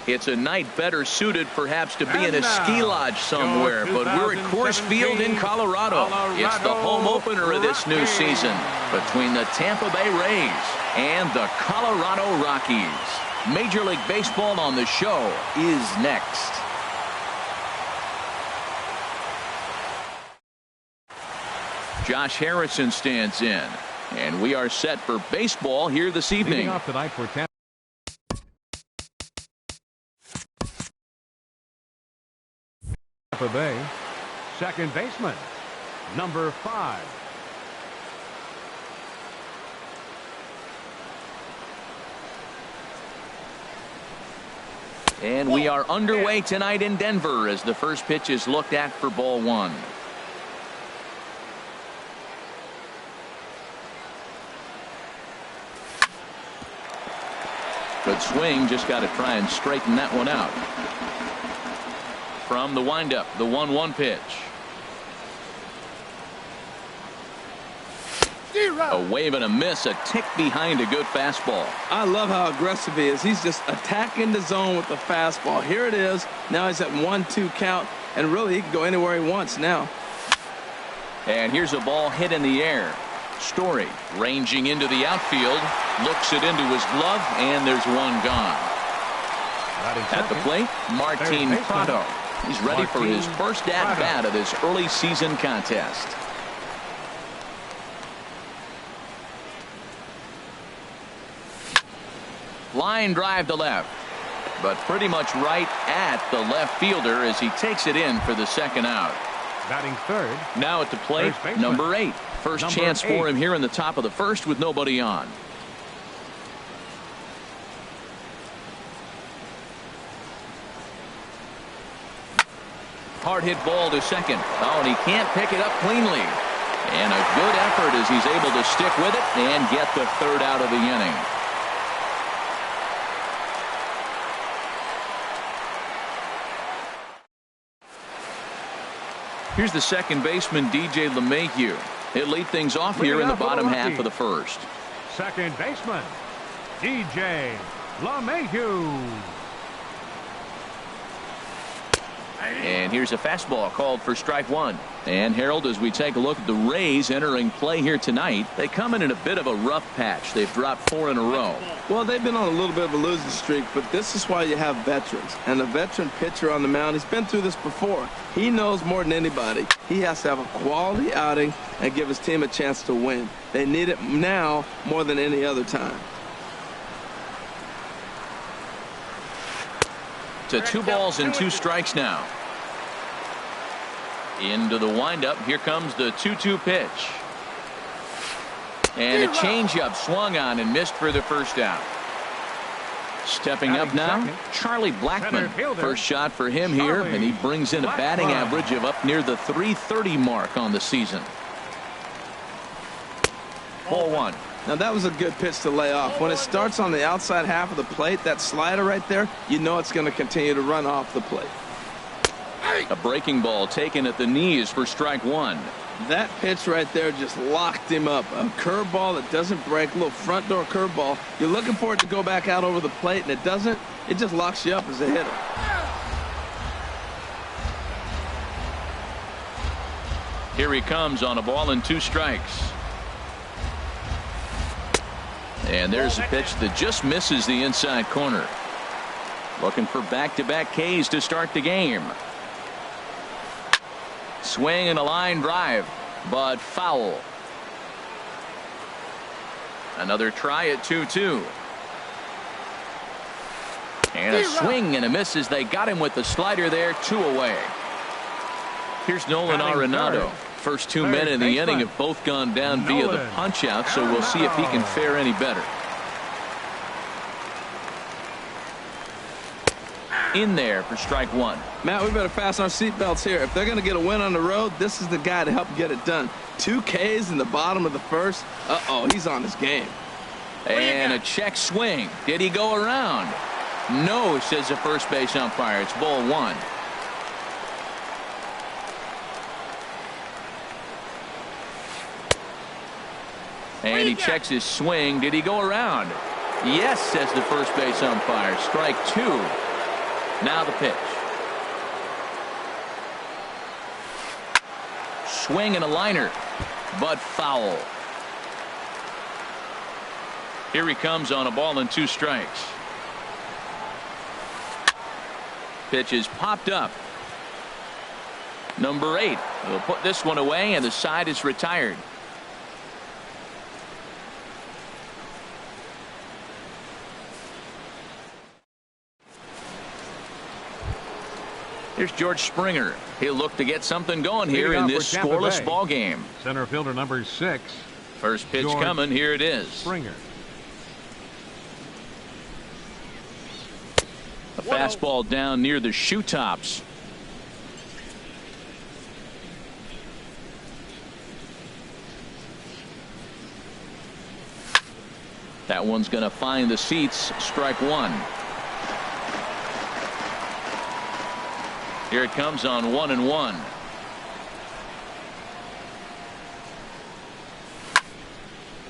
It's a night better suited perhaps to be in a ski lodge somewhere, but we're at Coors Field in Colorado. It's the home opener of this new season between the Tampa Bay Rays and the Colorado Rockies. Major League Baseball on the show is next. Josh Harrison stands in, and we are set for baseball here this evening. Leading off tonight for Tampa Bay, second baseman, number 5. And we are underway tonight in Denver as the first pitch is looked at for ball 1. Good swing, just got to try and straighten that one out. From the windup, the 1-1 pitch. A wave and a miss, a tick behind a good fastball. I love how aggressive he is. He's just attacking the zone with the fastball. Here it is. Now he's at 1-2 count, and really he can go anywhere he wants now. And here's a ball hit in the air. Story ranging into the outfield, looks it into his glove, and there's one gone. At the plate, Martin Prado. He's ready for his first at-bat of this early season contest. Line drive to left, but pretty much right at the left fielder as he takes it in for the second out. Batting third. Now at the plate, number 8. First chance for him here in the top of the first with nobody on. Hard hit ball to second. Oh, and he can't pick it up cleanly. And a good effort as he's able to stick with it and get the third out of the inning. Here's the second baseman, DJ LeMahieu. He'll lead things off here in the bottom half of the first. Second baseman, DJ LeMahieu. And here's a fastball called for strike 1. And Harold, as we take a look at the Rays entering play here tonight, they come in a bit of a rough patch. They've dropped 4 in a row. Well, they've been on a little bit of a losing streak, but this is why you have veterans. And a veteran pitcher on the mound, he's been through this before. He knows more than anybody. He has to have a quality outing and give his team a chance to win. They need it now more than any other time. To 2 balls and 2 strikes now. Into the windup. Here comes the 2-2 pitch. And a changeup swung on and missed for the first out. Stepping up now, Charlie Blackmon. First shot for him here, and he brings in a batting average of up near the .330 mark on the season. Ball 1. Now that was a good pitch to lay off. When it starts on the outside half of the plate, that slider right there, you know it's going to continue to run off the plate. A breaking ball taken at the knees for strike 1. That pitch right there just locked him up. A curveball that doesn't break, a little front door curveball. You're looking for it to go back out over the plate, and it doesn't. It just locks you up as a hitter. Here he comes on a ball and 2 strikes. And there's a pitch that just misses the inside corner. Looking for back-to-back Ks to start the game. Swing and a line drive, but foul. Another try at 2-2. And a swing and a miss as they got him with the slider there, 2 away. Here's Nolan Arenado. First 2 men in the inning have both gone down via the punch out, so we'll see if he can fare any better. In there for strike 1. Matt, we better fasten our seatbelts here. If they're going to get a win on the road, this is the guy to help get it done. 2 Ks in the bottom of the first. Uh-oh, he's on his game. And a check swing. Did he go around? No, says the first base umpire. It's ball 1. And he checks his swing. Did he go around? Yes, says the first base umpire. Strike 2. Now the pitch. Swing and a liner, but foul. Here he comes on a ball and 2 strikes. Pitch is popped up. Number 8 will put this one away, and the side is retired. Here's George Springer. He'll look to get something going here in this scoreless ball game. Center fielder number 6. First pitch coming. Here it is. Springer. A fastball down near the shoe tops. That one's going to find the seats. Strike 1. Here it comes on 1-1.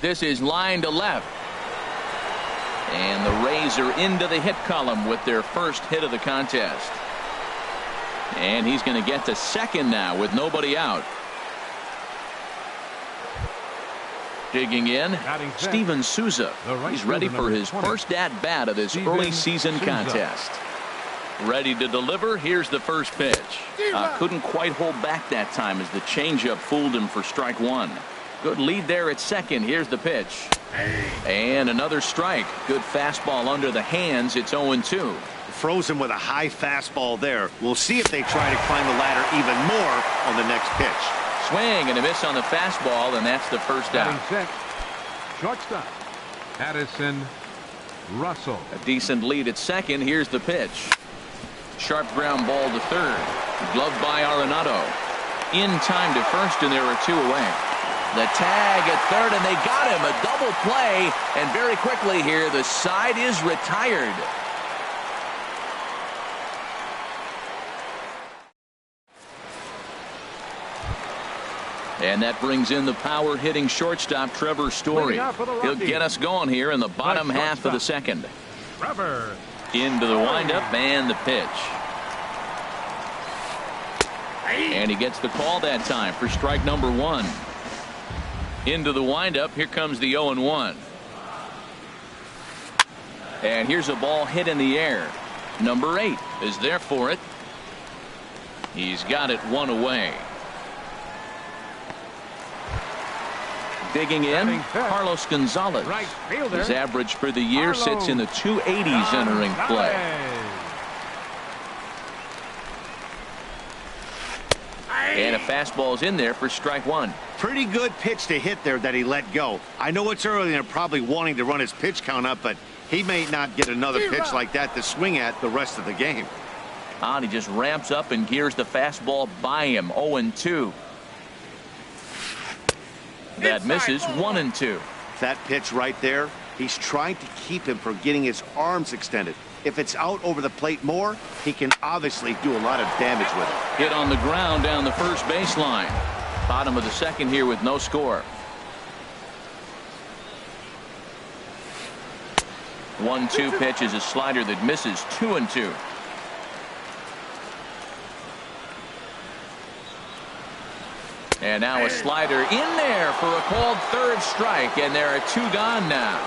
This is line to left. And the Rays are into the hit column with their first hit of the contest. And he's going to get to second now with nobody out. Digging in, Steven Souza. He's ready for his first at-bat of this early season contest. Ready to deliver. Here's the first pitch. Couldn't quite hold back that time as the changeup fooled him for strike 1. Good lead there at second. Here's the pitch. And another strike. Good fastball under the hands. It's 0-2. Frozen with a high fastball there. We'll see if they try to climb the ladder even more on the next pitch. Swing and a miss on the fastball, and that's the first out. Shortstop Addison Russell. A decent lead at second. Here's the pitch. Sharp ground ball to third. Gloved by Arenado. In time to first, and there are 2 away. The tag at third, and they got him. A double play, and very quickly here, the side is retired. And that brings in the power hitting shortstop Trevor Story. He'll get us going here in the bottom half of the second. Trevor. Into the windup and the pitch. And he gets the call that time for strike number 1. Into the windup. Here comes the 0-1. And here's a ball hit in the air. Number 8 is there for it. He's got it 1 away. Digging in, Carlos Gonzalez. His average for the year sits in the 280s entering play. And a fastball's in there for strike 1. Pretty good pitch to hit there that he let go. I know it's early and they're probably wanting to run his pitch count up, but he may not get another pitch like that to swing at the rest of the game. And he just ramps up and gears the fastball by him. 0-2. That misses. 1-2. That pitch right there, he's trying to keep him from getting his arms extended. If it's out over the plate more, he can obviously do a lot of damage with it. Hit on the ground down the first baseline. Bottom of the second here with no score. 1-2 pitch is a slider that misses. 2-2. And now a slider in there for a called third strike, and there are 2 gone now.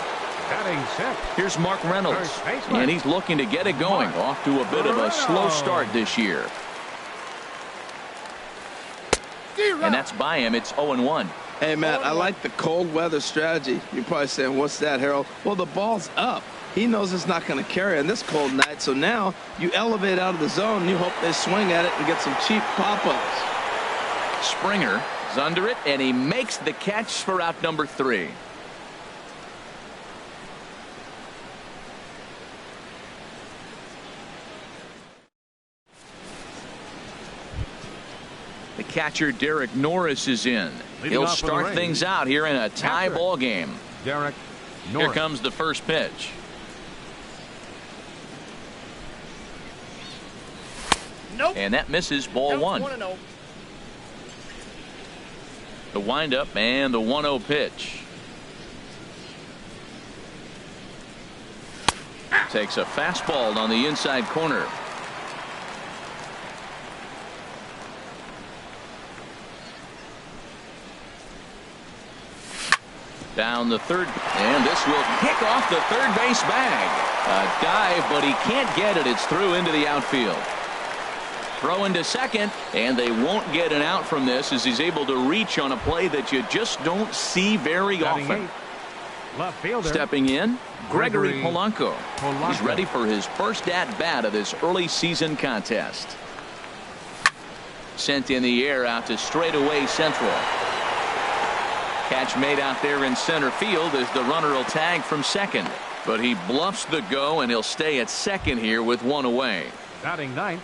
Here's Mark Reynolds, and he's looking to get it going. Off to a bit of a slow start this year. And that's by him. It's 0-1. Hey, Matt, I like the cold weather strategy. You're probably saying, what's that, Harold? Well, the ball's up. He knows it's not going to carry on this cold night, so now you elevate out of the zone, and you hope they swing at it and get some cheap pop-ups. Springer is under it, and he makes the catch for out number 3. The catcher Derek Norris is in. He'll start things out here in a tie ball game. Derek Norris. Here comes the first pitch. Nope. And that misses. Ball 1. The windup and the 1-0 pitch. Takes a fastball on the inside corner. Down the third, and this will kick off the third base bag. A dive, but he can't get it. It's through into the outfield. Throw into second, and they won't get an out from this as he's able to reach on a play that you just don't see very often. Left fielder. Stepping in, Gregory Polanco. He's ready for his first at-bat of this early season contest. Sent in the air out to straightaway central. Catch made out there in center field as the runner will tag from second. But he bluffs the go, and he'll stay at second here with one away. Batting ninth.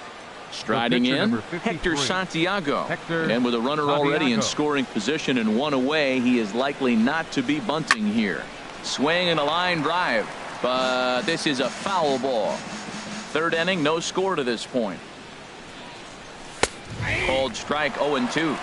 Striding in, Hector Santiago. And with a runner already in scoring position and one away, he is likely not to be bunting here. Swing and a line drive, but this is a foul ball. Third inning, no score to this point. Called strike 0-2.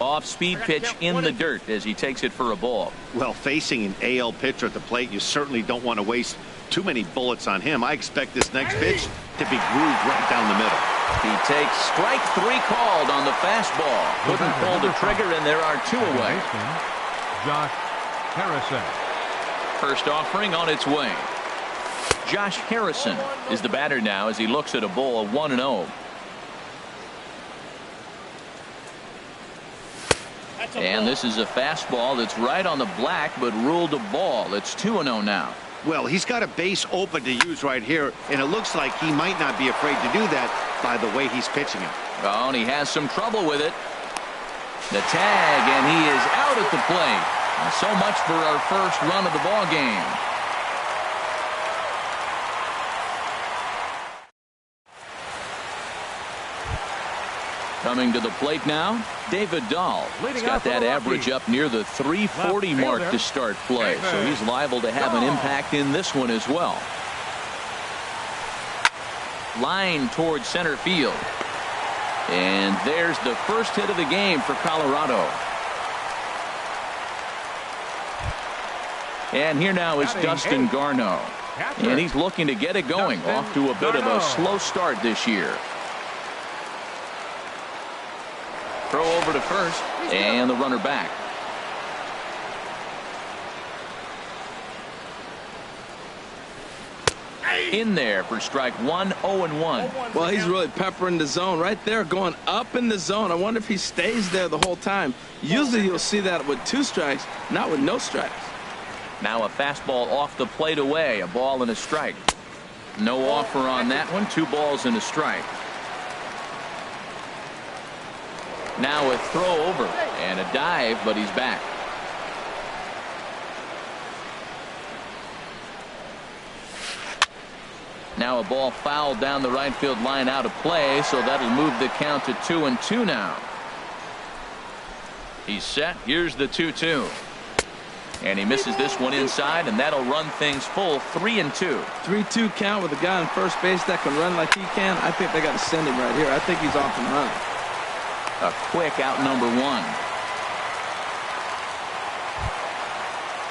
Off-speed pitch in the dirt as he takes it for a ball. Well, facing an AL pitcher at the plate, you certainly don't want to waste too many bullets on him. I expect this next pitch to be grooved right down the middle. He takes strike 3 called on the fastball. Couldn't pull the trigger, and there are 2 away. Josh Harrison. First offering on its way. Josh Harrison is the batter now as he looks at a ball of 1-0. And this is a fastball that's right on the black, but ruled a ball. It's 2-0 now. Well, he's got a base open to use right here, and it looks like he might not be afraid to do that by the way he's pitching it. Oh, and he has some trouble with it. The tag, and he is out at the plate. So much for our first run of the ball game. Coming to the plate now, David Dahl. He's got that average up near the 340 mark to start play, so he's liable to have an impact in this one as well. Line towards center field. And there's the first hit of the game for Colorado. And here now is Dustin Garneau. And he's looking to get it going, off to a bit of a slow start this year. Throw over to first, and the runner back. In there for strike 1, 0-1. Well, he's really peppering the zone right there, going up in the zone. I wonder if he stays there the whole time. Usually you'll see that with 2 strikes, not with no strikes. Now a fastball off the plate away, a ball and a strike. No offer on that one, 2 balls and a strike. Now a throw over and a dive, but he's back. Now a ball fouled down the right field line out of play, so that'll move the count to 2-2 now. He's set. Here's the 2-2. And he misses this one inside, and that'll run things full 3-2. 3-2 count with a guy on first base that can run like he can. I think they got to send him right here. I think he's off and running. A quick out number 1.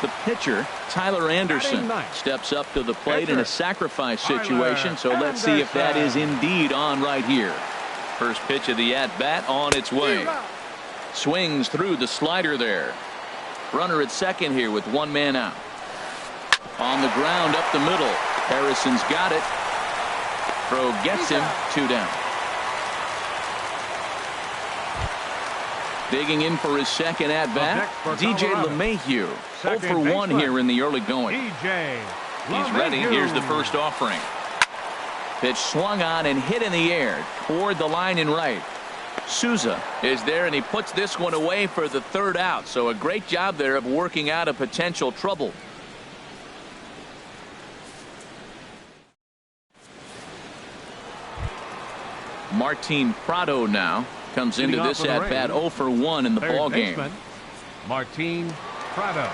The pitcher, Tyler Anderson, steps up to the plate in a sacrifice situation, so let's see if that is indeed on right here. First pitch of the at-bat on its way. Swings through the slider there. Runner at second here with 1 man out. On the ground up the middle. Harrison's got it. Throw gets him. 2 down. Digging in for his second at-bat, DJ LeMahieu. 0 for 1 here in the early going. He's ready. Here's the first offering. Pitch swung on and hit in the air toward the line and right. Souza is there, and he puts this one away for the 3rd out. So a great job there of working out a potential trouble. Martin Prado now comes into this at bat 0 for 1 in the ball game. Martin Prado.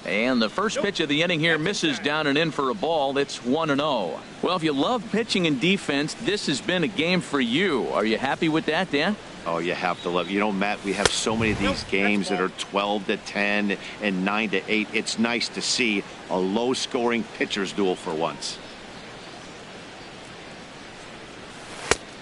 And the first pitch of the inning here misses down and in for a ball. It's 1-0. Well, if you love pitching and defense, this has been a game for you. Are you happy with that, Dan? Oh, you have to love. You know, Matt, we have so many of these games that are 12-10 and 9-8. It's nice to see a low-scoring pitcher's duel for once.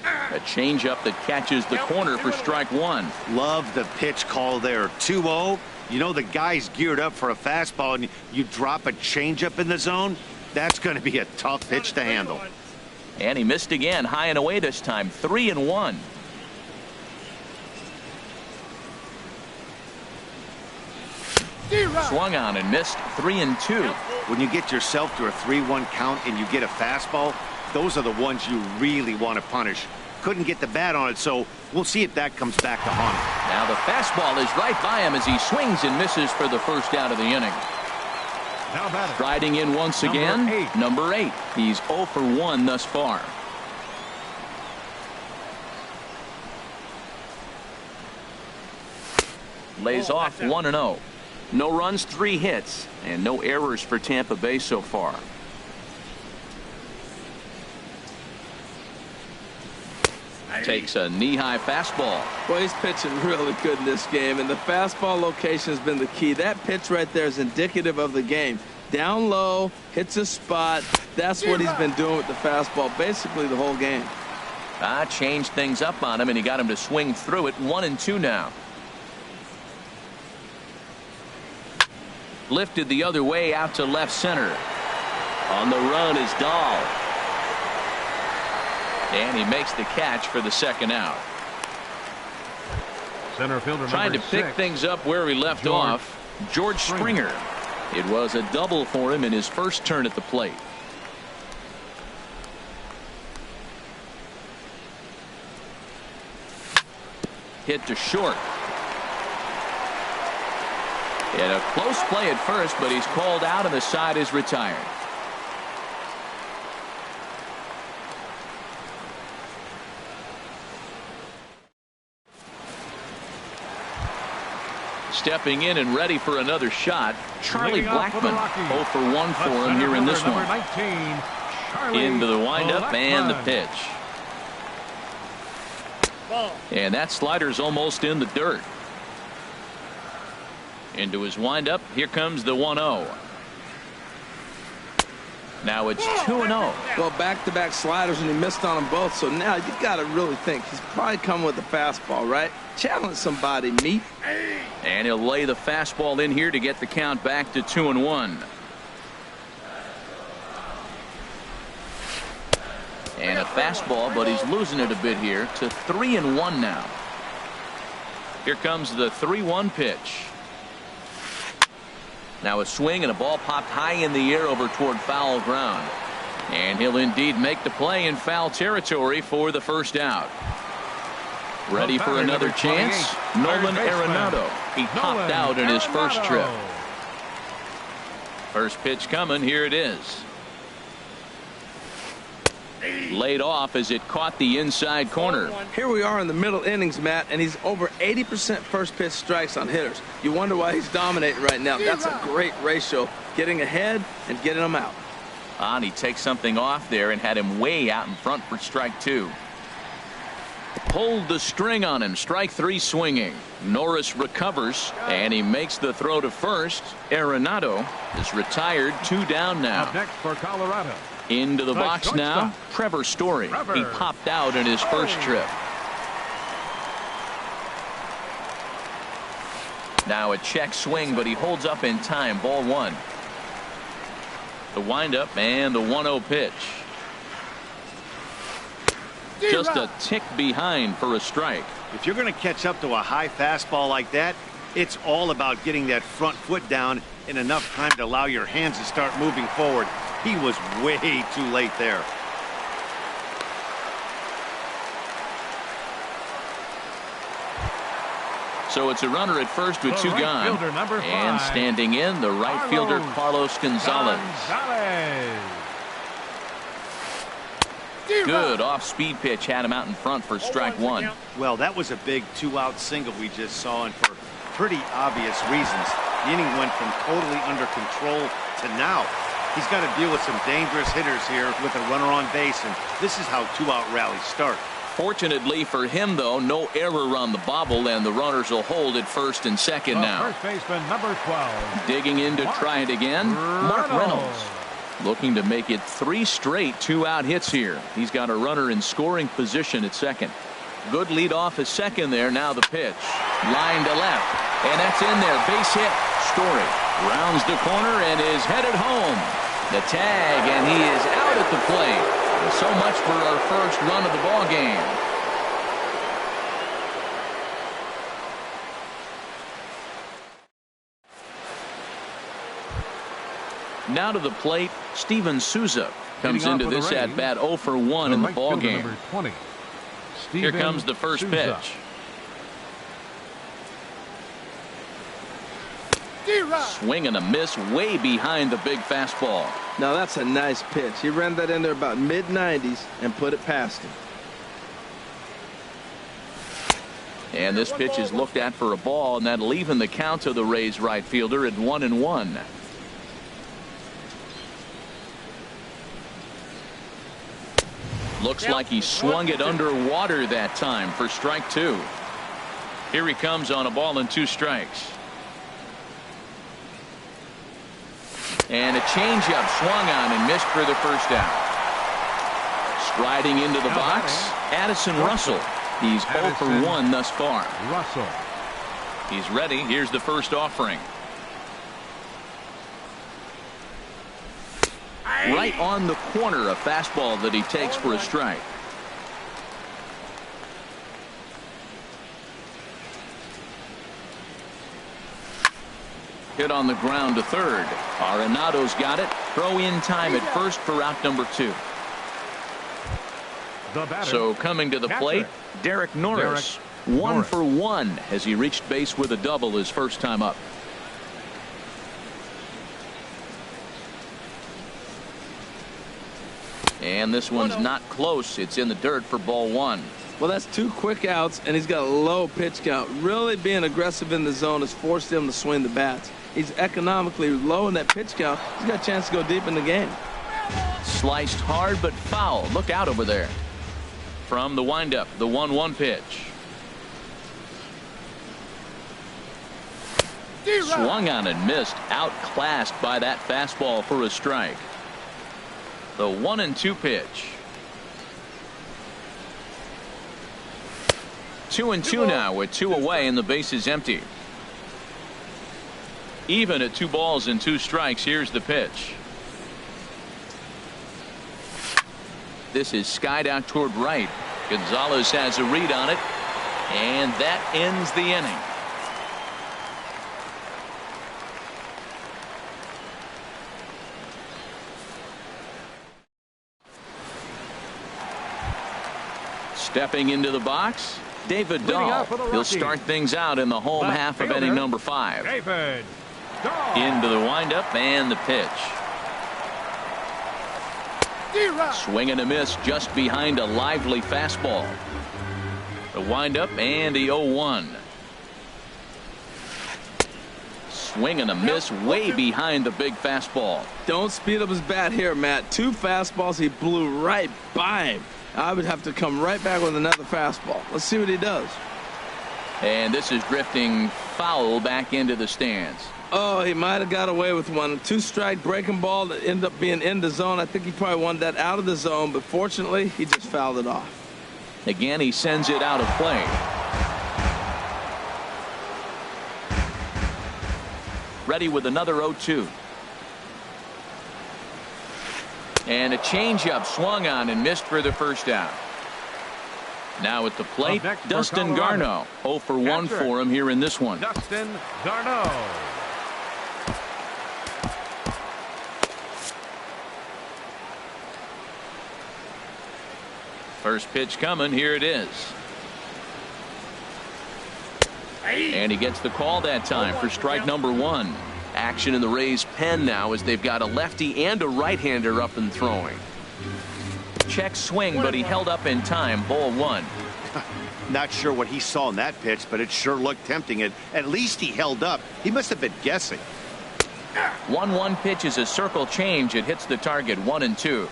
A changeup that catches the corner for strike one. Love the pitch call there. 2-0. You know the guy's geared up for a fastball, and you drop a changeup in the zone. That's going to be a tough pitch to handle. And he missed again, high and away this time. 3-1. Swung on and missed. 3-2. When you get yourself to a 3-1 count and you get a fastball, those are the ones you really want to punish. Couldn't get the bat on it, so we'll see if that comes back to haunt him. Now the fastball is right by him as he swings and misses for the first out of the inning. Striding in once again, number 8. He's 0 for 1 thus far. Lays off 1-0. No runs, 3 hits, and no errors for Tampa Bay so far. Takes a knee-high fastball. Well, he's pitching really good in this game, and the fastball location has been the key. That pitch right there is indicative of the game. Down low, hits a spot. That's what he's been doing with the fastball basically the whole game. Changed things up on him, and he got him to swing through it. 1-2 now. Lifted the other way out to left center. On the run is Dahl. And he makes the catch for the second out. Center fielder trying to pick things up where he left off. George Springer. It was a double for him in his first turn at the plate. Hit to short. And a close play at first, but he's called out and the side is retired. Stepping in and ready for another shot, Charlie Blackmon. 0 for 1 for him here in this one. Into the windup and the pitch. And that slider's almost in the dirt. Into his windup. Here comes the 1-0. Now it's 2-0. Well, back-to-back sliders, and he missed on them both. So now you got to really think he's probably coming with a fastball, right? Challenge somebody, meat. And he'll lay the fastball in here to get the count back to 2-1. And a fastball, but he's losing it a bit here to 3-1 now. Here comes the 3-1 pitch. Now a swing and a ball popped high in the air over toward foul ground. And he'll indeed make the play in foul territory for the first out. Ready for another chance? Nolan Arenado. He popped out in his first trip. First pitch coming. Here it is. Laid off as it caught the inside corner. Here we are in the middle innings, Matt, and he's over 80% first pitch strikes on hitters. You wonder why he's dominating right now. That's a great ratio, getting ahead and getting them out. And he takes something off there and had him way out in front for strike 2. Pulled the string on him. Strike 3 swinging. Norris recovers and he makes the throw to first. Arenado is retired. 2 down now. Up next for Colorado. Into the box now, Trevor Story. He popped out in his first trip. Now a check swing, but he holds up in time. Ball 1. The windup and the 1-0 pitch. Just a tick behind for a strike. If you're going to catch up to a high fastball like that, it's all about getting that front foot down in enough time to allow your hands to start moving forward. He was way too late there. So it's a runner at first with 2 gone. And standing in, the right fielder Carlos Gonzalez. Good off-speed pitch had him out in front for strike 1. Well, that was a big 2-out single we just saw, and for pretty obvious reasons. The inning went from totally under control to now. He's got to deal with some dangerous hitters here with a runner on base, and this is how 2-out rallies start. Fortunately for him, though, no error on the bobble, and the runners will hold at first and second now. First baseman, number 12. Digging in to try it again, Mark Reynolds. Looking to make it 3 straight 2-out hits here. He's got a runner in scoring position at second. Good lead off at second there. Now the pitch. Line to left. And that's in there. Base hit. Story rounds the corner and is headed home. The tag, and he is out at the plate. So much for our first run of the ball game. Now to the plate, Steven Souza comes into this at bat 0 for 1 in the ball game. Here comes the first pitch. Swing and a miss way behind the big fastball. Now that's a nice pitch. He ran that in there about mid-90s and put it past him. And this pitch is looked at for a ball, and that leaving the count to the Rays right fielder at 1-1. Looks like he swung it underwater that time for strike 2. Here he comes on a ball and 2 strikes. And a changeup swung on and missed for the first out. Striding into the box, Addison Russell. He's 0 for 1 thus far. Russell. He's ready. Here's the first offering. Right on the corner, a fastball that he takes for a strike. Hit on the ground to third. Arenado's got it. Throw in time at first for out number 2. So coming to the plate, Derek Norris. 1 for 1 as he reached base with a double his first time up. And this one's not close. It's in the dirt for ball 1. Well, that's 2 quick outs, and he's got a low pitch count. Really being aggressive in the zone has forced him to swing the bats. He's economically low in that pitch count. He's got a chance to go deep in the game. Sliced hard but foul. Look out over there. From the windup, the 1-1 pitch. Swung on and missed. Outclassed by that fastball for a strike. The 1-2 pitch. 2-2 now with 2 away and the base is empty. Even at 2 balls and 2 strikes. Here's the pitch. This is skied out toward right. Gonzalez has a read on it, and that ends the inning. Stepping into the box, David Dahl. He'll start things out in the home half of inning number 5. David Dahl. Into the windup and the pitch. Swing and a miss just behind a lively fastball. The windup and the 0-1. Swing and a miss way behind the big fastball. Don't speed up his bat here, Matt. 2 fastballs, he blew right by him. I would have to come right back with another fastball. Let's see what he does. And this is drifting foul back into the stands. Oh, he might have got away with one. 2-strike breaking ball that ended up being in the zone. I think he probably wanted that out of the zone, but fortunately, he just fouled it off. Again, he sends it out of play. Ready with another 0-2. And a changeup swung on and missed for the first out. Now at the plate, Dustin Garneau. 0 for 1 for him here in this one. Dustin Garneau. First pitch coming. Here it is. And he gets the call that time for strike number 1. Action in the Rays' pen now as they've got a lefty and a right-hander up and throwing. Check swing, but he held up in time. Ball 1. Not sure what he saw in that pitch, but it sure looked tempting. At least he held up. He must have been guessing. 1-1 pitch is a circle change. It hits the target. 1-2.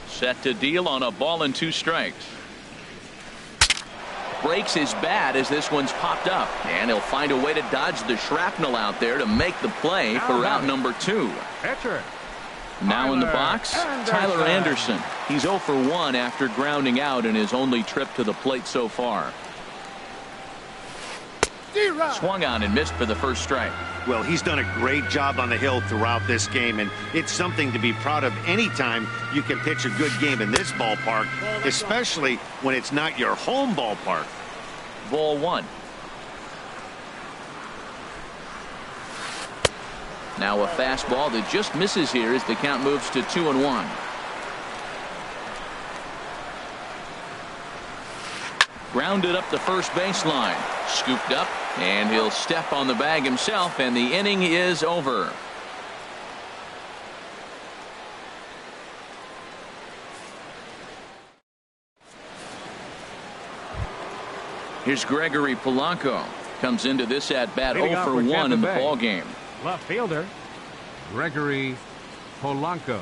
Set to deal on a ball and 2 strikes. breaks his bat as this one's popped up. And he'll find a way to dodge the shrapnel out there to make the play for out number 2. Pitcher. Now in the box, Tyler Anderson. He's 0 for 1 after grounding out in his only trip to the plate so far. Swung on and missed for the first strike. Well, he's done a great job on the hill throughout this game, and it's something to be proud of anytime you can pitch a good game in this ballpark, especially when it's not your home ballpark. Ball 1. Now a fastball that just misses here as the count moves to 2-1. Grounded up the first baseline. Scooped up, and he'll step on the bag himself, and the inning is over. Here's Gregory Polanco. Comes into this at bat 0 for 1 in the ball game. Left fielder Gregory Polanco.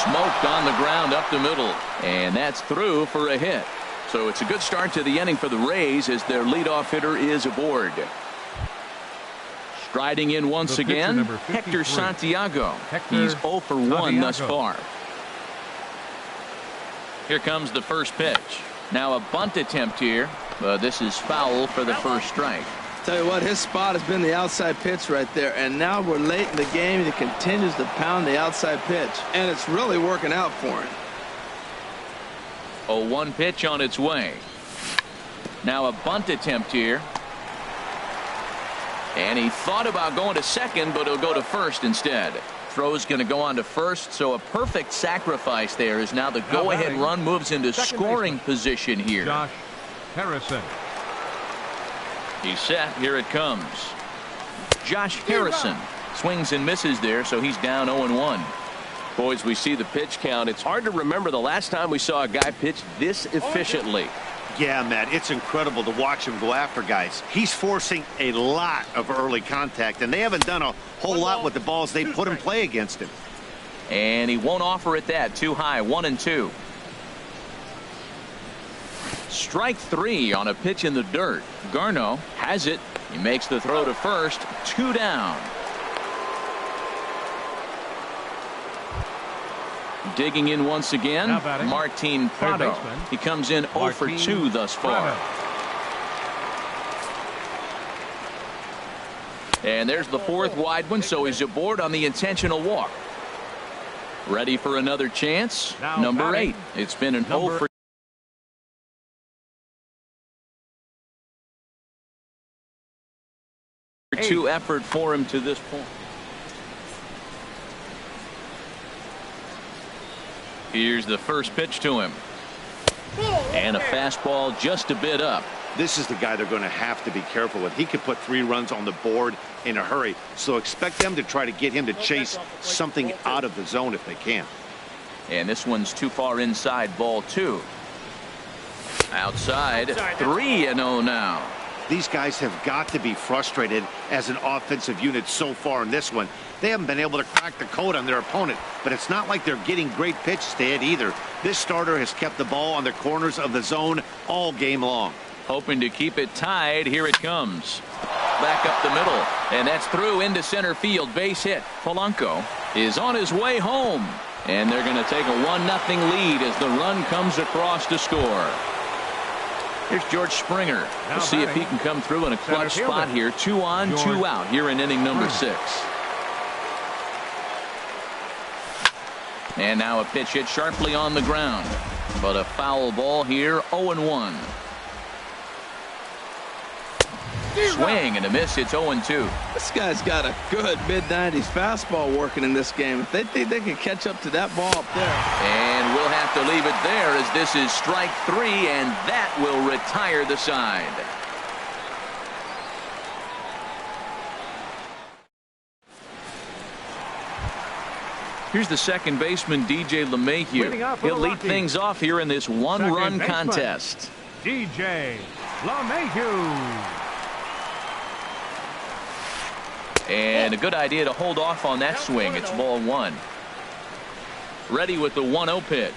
Smoked on the ground up the middle, and that's through for a hit. So it's a good start to the inning for the Rays as their leadoff hitter is aboard. Striding in once again, Hector Santiago. He's 0 for 1 thus far. Here comes the first pitch. Now a bunt attempt here. This is foul for the first strike. Tell you what, his spot has been the outside pitch right there, and now we're late in the game. He continues to pound the outside pitch, and it's really working out for him. 0-1 pitch on its way. Now a bunt attempt here. And he thought about going to second, but he'll go to first instead. Throw's going to go on to first, so a perfect sacrifice there as now the go-ahead run moves into scoring position here. Josh Harrison. He's set. Here it comes. Josh Harrison swings and misses there, so he's down 0-1. Boys, we see the pitch count. It's hard to remember the last time we saw a guy pitch this efficiently. Yeah, Matt, it's incredible to watch him go after guys. He's forcing a lot of early contact, and they haven't done a whole lot with the balls they put in play against him. And he won't offer it that. Too high. 1-2. Strike 3 on a pitch in the dirt. Garneau has it. He makes the throw to first. 2 down. Digging in once again, Martin Prado. He comes in 0 for 2 thus far. And there's the 4th wide one, so he's aboard on the intentional walk. Ready for another chance. Number 8. It's been an 0 for 2 effort for him to this point. Here's the first pitch to him. And a fastball just a bit up. This is the guy they're going to have to be careful with. He could put 3 runs on the board in a hurry, so expect them to try to get him to chase something out of the zone if they can. And this one's too far inside. Ball 2. Outside. 3-0 now. These guys have got to be frustrated as an offensive unit so far in this one. They haven't been able to crack the code on their opponent, but it's not like they're getting great pitches to hit either. This starter has kept the ball on the corners of the zone all game long. Hoping to keep it tied. Here it comes. Back up the middle, and that's through into center field. Base hit. Polanco is on his way home, and they're going to take a 1-0 lead as the run comes across to score. Here's George Springer. We'll see if he can come through in a clutch spot here. 2 on, 2 out here in inning number 6. And now a pitch hit sharply on the ground. But a foul ball here. 0-1. Swing and a miss. It's 0-2. This guy's got a good mid-90s fastball working in this game. If they think they can catch up to that ball up there. And we'll have to leave it there as this is strike 3, and that will retire the side. Here's the second baseman, DJ LeMahieu. He'll lead things off here in this 1-run contest. DJ LeMahieu. And a good idea to hold off on that swing. It's ball 1. Ready with the 1-0 pitch.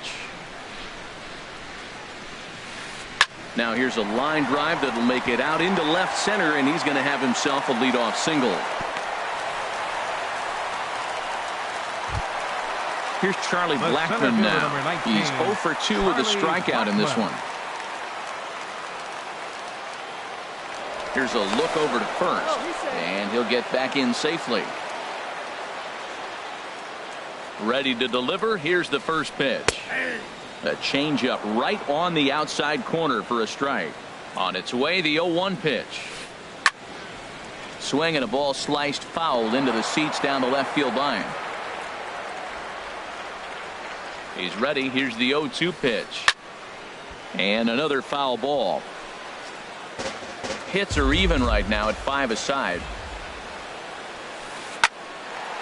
Now here's a line drive that'll make it out into left center, and he's going to have himself a leadoff single. Here's Charlie Blackmon now. He's 0 for 2 with a strikeout in this one. Here's a look over to first, and he'll get back in safely. Ready to deliver. Here's the first pitch. A changeup right on the outside corner for a strike. On its way, the 0-1 pitch. Swing and a ball sliced foul into the seats down the left field line. He's ready. Here's the 0-2 pitch. And another foul ball. Hits are even right now at 5 aside.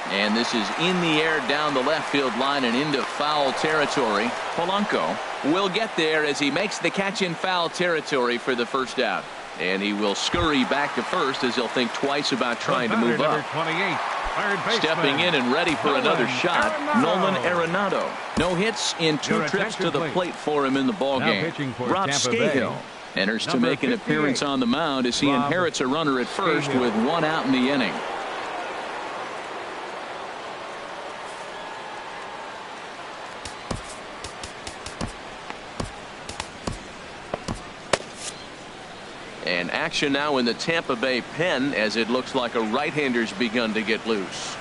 And this is in the air down the left field line and into foul territory. Polanco will get there as he makes the catch in foul territory for the first out. And he will scurry back to first as he'll think twice about trying to move up. Stepping in and ready for another shot, Nolan Arenado. No hits in 2 trips to the plate for him in the ballgame. Rob Scahill enters to make an appearance on the mound as he inherits a runner at first with 1 out in the inning. And action now in the Tampa Bay pen as it looks like a right-hander's begun to get loose.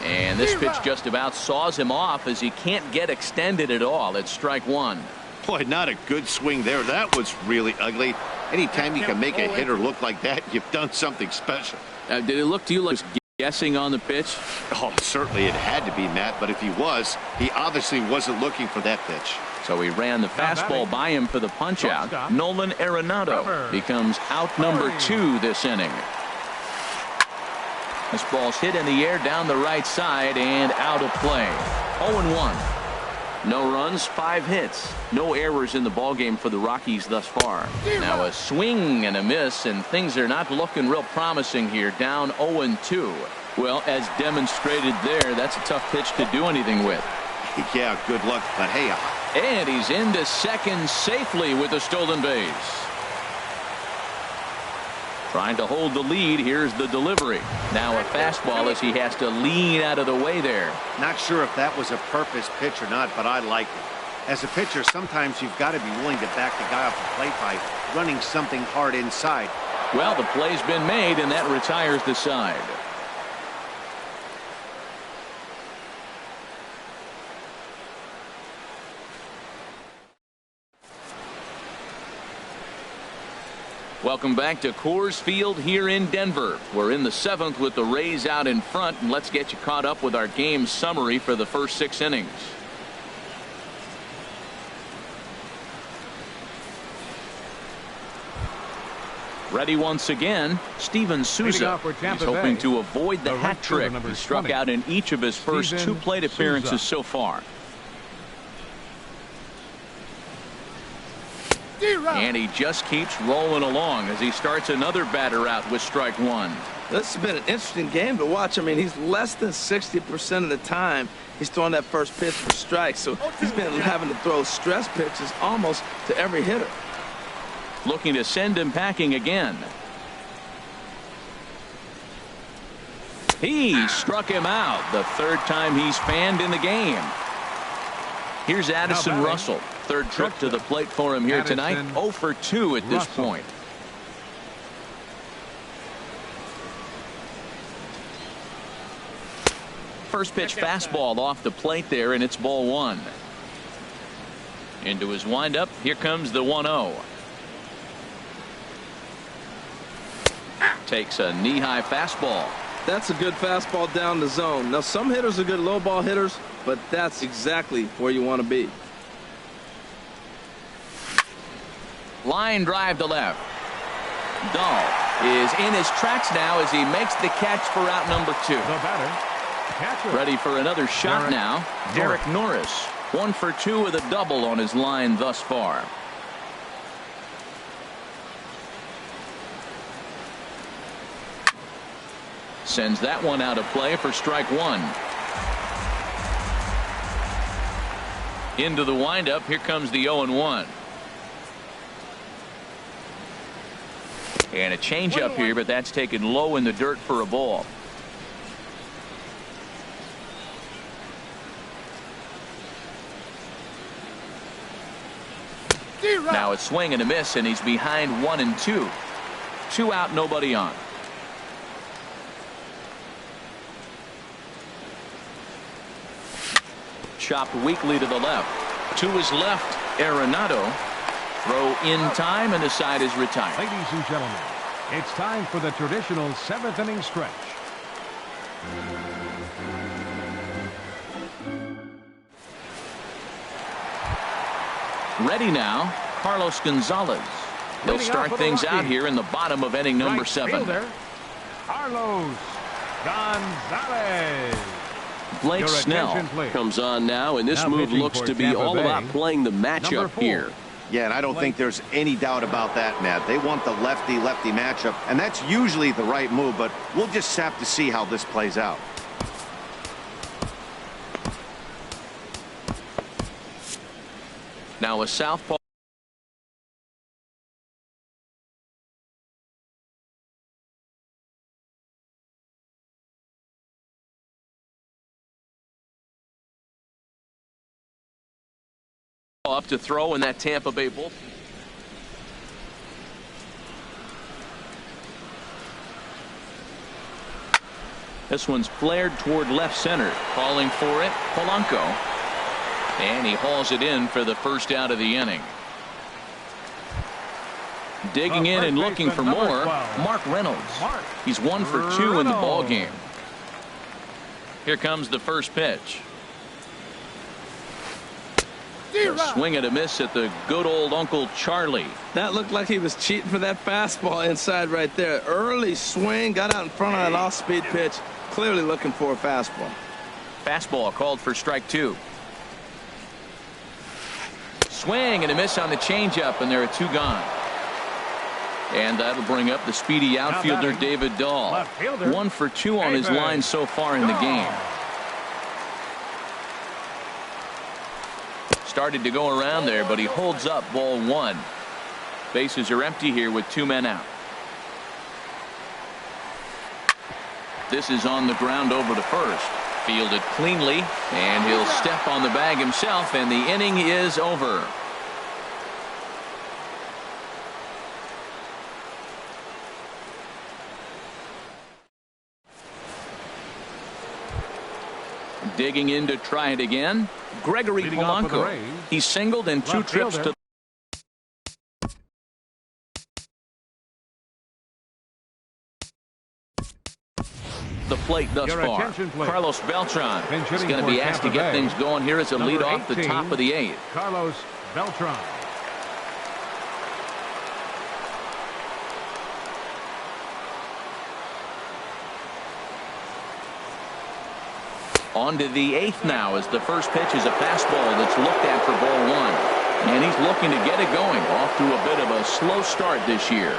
And this pitch just about saws him off as he can't get extended at all. It's strike 1. Boy, not a good swing there. That was really ugly. Anytime you can make a hitter look like that, you've done something special. Did it look to you like guessing on the pitch? Oh, certainly it had to be, Matt, but if he was, he obviously wasn't looking for that pitch. So he ran the fastball by him for the punch out. Nolan Arenado becomes out number 2 this inning. This ball's hit in the air down the right side and out of play. 0-1. No runs, 5 hits. No errors in the ballgame for the Rockies thus far. Now a swing and a miss, and things are not looking real promising here. Down 0-2. Well, as demonstrated there, that's a tough pitch to do anything with. Yeah, good luck, but hey. And he's into second safely with a stolen base. Trying to hold the lead. Here's the delivery. Now a fastball as he has to lean out of the way there. Not sure if that was a purpose pitch or not, but I like it. As a pitcher, sometimes you've got to be willing to back the guy off the plate by running something hard inside. Well, the play's been made, and that retires the side. Welcome back to Coors Field here in Denver. We're in the 7th with the Rays out in front, and let's get you caught up with our game summary for the first 6 innings. Ready once again, Steven Souza. He's hoping to avoid the hat trick. He struck out in each of his first 2 plate appearances so far. And he just keeps rolling along as he starts another batter out with strike 1. This has been an interesting game to watch. I mean, he's less than 60% of the time he's throwing that first pitch for strikes. So he's been having to throw stress pitches almost to every hitter. Looking to send him packing again. He struck him out the 3rd time he's fanned in the game. Here's Addison Russell. 3rd trip to the plate for him here tonight. 0 for 2 at this point. First pitch fastball off the plate there, and it's ball 1. Into his windup. Here comes the 1-0. Takes a knee-high fastball. That's a good fastball down the zone. Now, some hitters are good low ball hitters, but that's exactly where you want to be. Line drive to left. Dahl is in his tracks now as he makes the catch for out number 2. Ready for another shot now. Derek Norris. 1 for 2 with a double on his line thus far. Sends that one out of play for strike 1. Into the windup. Here comes the 0-1. And a changeup here, but that's taken low in the dirt for a ball. Now a swing and a miss, and he's behind 1-2. 2 out, nobody on. Chopped weakly to the left. To his left, Arenado. Throw in time, and the side is retired. Ladies and gentlemen, it's time for the traditional 7th inning stretch. Ready now, Carlos Gonzalez. He'll start things out here in the bottom of inning number 7. Fielder, Carlos Gonzalez. Blake Snell comes on now, and this move looks to be all about playing the matchup here. Yeah, and I don't think there's any doubt about that, Matt. They want the lefty-lefty matchup, and that's usually the right move, but we'll just have to see how this plays out. Now a southpaw. Up to throw in that Tampa Bay bullpen. This one's flared toward left center. Calling for it, Polanco. And he hauls it in for the first out of the inning. Digging in and looking for more, Mark Reynolds. He's 1 for 2 in the ball game. Here comes the first pitch. A swing and a miss at the good old Uncle Charlie. That looked like he was cheating for that fastball inside right there. Early swing, got out in front of that off-speed pitch. Clearly looking for a fastball. Fastball called for strike 2. Swing and a miss on the changeup, and there are 2 gone. And that'll bring up the speedy outfielder David Dahl. 1 for 2 on his line so far in the game. Started to go around there, but he holds up ball 1. Bases are empty here with 2 men out. This is on the ground over to first. Fielded cleanly, and he'll step on the bag himself, and the inning is over. Digging in to try it again, Gregory Polanco. He singled in 2 trips to the plate thus far. Carlos Beltran is going to be asked to get things going here as a lead off the top of the 8th. Carlos Beltran. On to the 8th now, as the first pitch is a fastball that's looked at for ball 1. And he's looking to get it going. Off to a bit of a slow start this year.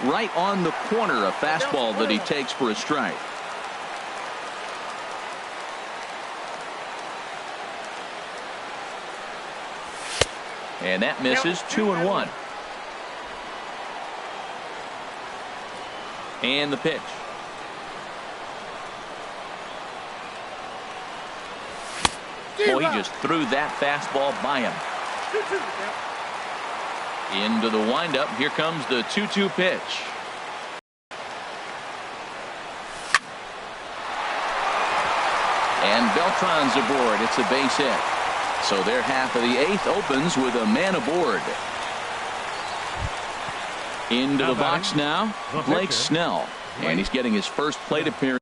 Right on the corner, a fastball that he takes for a strike. And that misses. 2-1. And the pitch. Boy, he just threw that fastball by him. Into the windup. Here comes the 2-2 pitch. And Beltran's aboard. It's a base hit. So their half of the 8th opens with a man aboard. Into the box now, Blake Snell. And he's getting his first plate appearance.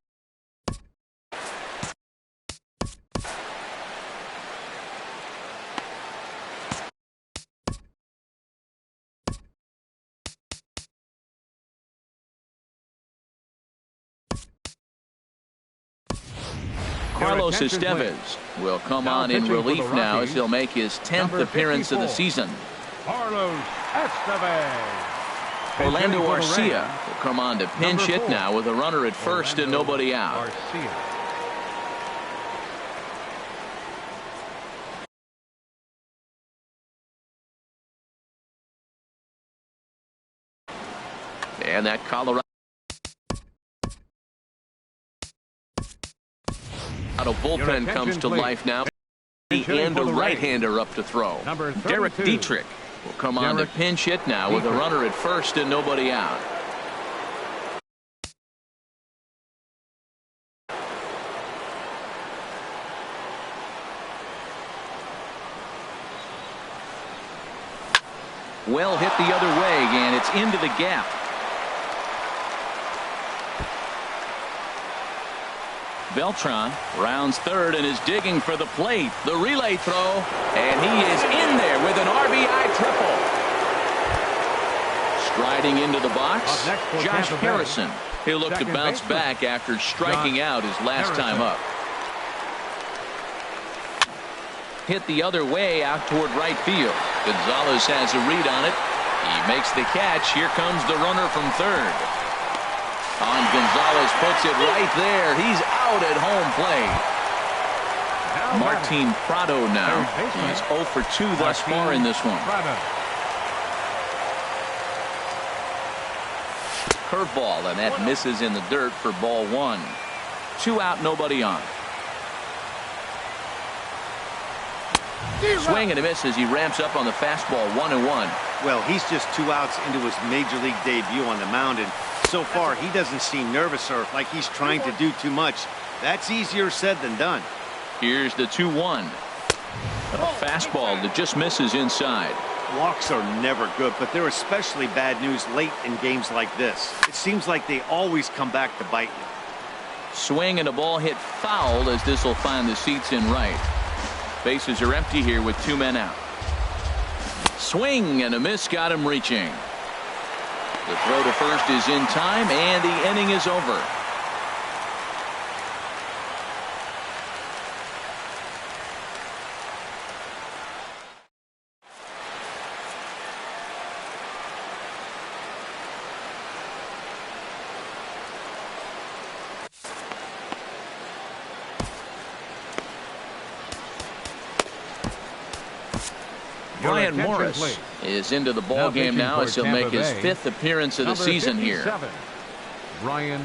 Carlos Estevez will come on in relief now as he'll make his 10th appearance of the season. Carlos Estevez. Orlando Arcia will come on to pinch hit now with a runner at first and nobody out. And that Colorado bullpen comes to life now. And a right-hander up to throw. Derek Dietrich will come on to pinch hit now with a runner at first and nobody out. Well hit the other way, and it's into the gap. Beltran rounds third and is digging for the plate. The relay throw, and he is in there with an RBI triple. Striding into the box, Josh Harrison. He'll look to bounce back after striking out his last time up. Hit the other way out toward right field. Gonzalez has a read on it. He makes the catch. Here comes the runner from third. Gonzalez puts it right there. He's out at home plate. Martin Prado now. He's 0 for 2 thus far in this one. Curveball, and that misses in the dirt for ball 1. 2 out, nobody on. Swing and a miss as he ramps up on the fastball. 1-1. Well, he's just 2 outs into his major league debut on the mound, and so far he doesn't seem nervous or like he's trying to do too much. That's easier said than done. Here's the 2-1. A fastball that just misses inside. Walks are never good, but they're especially bad news late in games like this. It seems like they always come back to bite you. Swing and a ball hit foul as this will find the seats in right. Bases are empty here with 2 men out. Swing and a miss got him reaching. The throw to first is in time, and the inning is over. Brian Morris is into the ball game now as he'll make his 5th appearance of the season here. Brian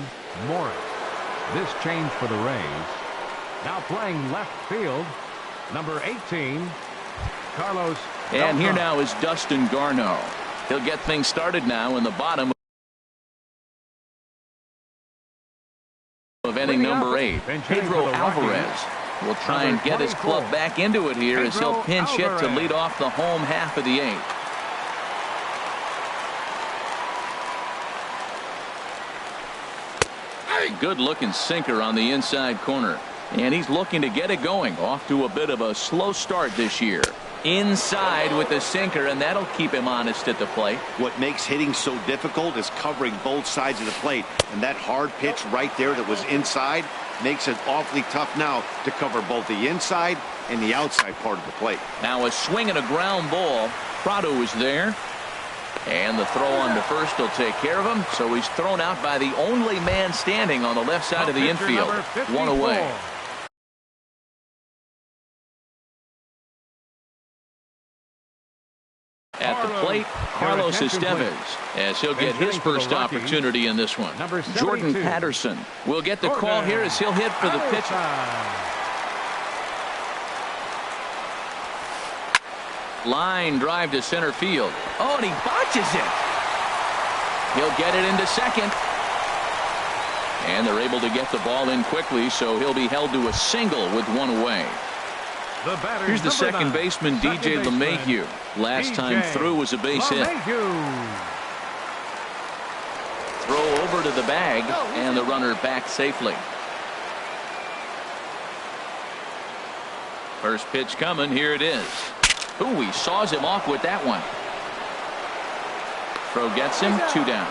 Morris. This change for the Rays. Now playing left field, number 18, Carlos. And here now is Dustin Garneau. He'll get things started now in the bottom of inning number 8. Pedro Alvarez will try and get his club back into it here as he'll pinch hit to lead off the home half of the 8th. Good looking sinker on the inside corner, and he's looking to get it going. Off to a bit of a slow start this year. Inside with the sinker, and that'll keep him honest at the plate. What makes hitting so difficult is covering both sides of the plate, and that hard pitch right there that was inside makes it awfully tough now to cover both the inside and the outside part of the plate. Now a swing and a ground ball. Prado is there, and the throw on to first will take care of him, so he's thrown out by the only man standing on the left side of the infield. 1 away. At the plate, Carlos Estevez, as he'll get his first opportunity in this one. Jordan Patterson will get the call here as he'll hit for the pitcher. Line drive to center field. Oh, and he botches it. He'll get it into second. And they're able to get the ball in quickly, so he'll be held to a single with 1 away. Here's the second baseman, DJ LeMahieu. Last time through was a base hit. Throw over to the bag, and the runner back safely. First pitch coming. Here it is. Ooh, he saws him off with that one. Throw gets him. 2 down.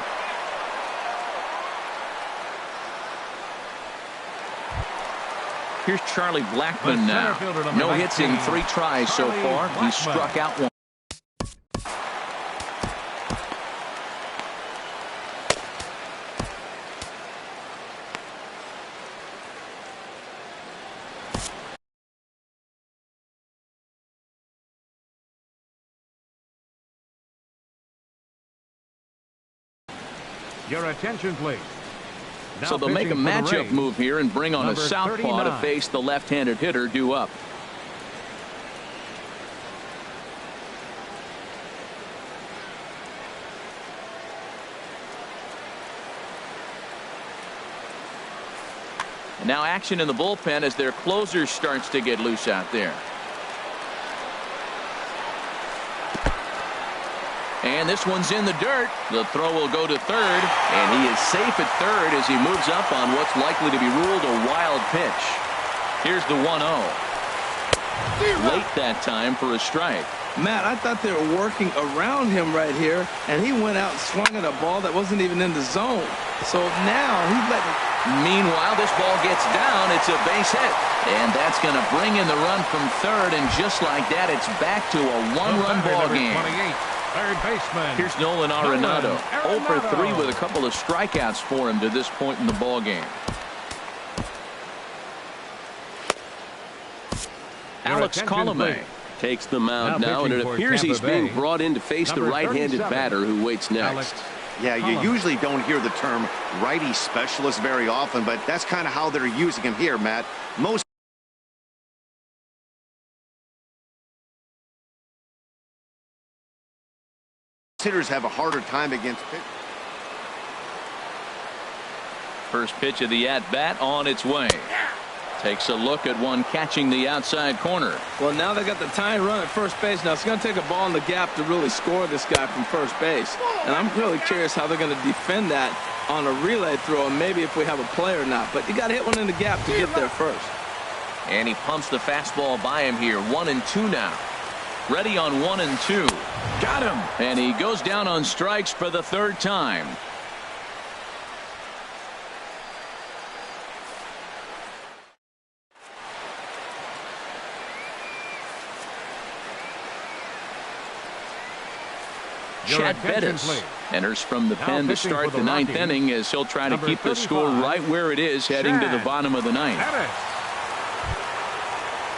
Here's Charlie Blackmon now. No hits in 3 tries so far. He struck out 1. Your attention, please. So they'll make a matchup move here and bring on a southpaw to face the left-handed hitter due up. And now action in the bullpen as their closer starts to get loose out there. And this one's in the dirt. The throw will go to third, and he is safe at third as he moves up on what's likely to be ruled a wild pitch. Here's the 1-0. Late that time for a strike. Matt, I thought they were working around him right here, and he went out and swung at a ball that wasn't even in the zone. So now he's letting... Meanwhile, this ball gets down. It's a base hit. And that's going to bring in the run from third, and just like that, it's back to a one-run ball game. Third baseman. Here's Nolan Arenado. 0 for 3 with a couple of strikeouts for him to this point in the ball game. Alex Colomé takes the mound now, and it appears he's being brought in to face the right-handed batter who waits next. Yeah, you usually don't hear the term righty specialist very often, but that's kind of how they're using him here, Matt. Most hitters have a harder time against pitch. First pitch of the at-bat on its way. Takes a look at one catching the outside corner. Well, now they got the tying run at first base. Now it's going to take a ball in the gap to really score this guy from first base. And I'm really curious how they're going to defend that on a relay throw, and maybe if we have a play or not. But you got to hit one in the gap to get there first. And he pumps the fastball by him here. 1-2 now. Ready on 1-2. Got him. And he goes down on strikes for the third time. Chad Bettis enters from the pen to start the ninth inning as he'll try to keep the score right where it is heading to the bottom of the ninth.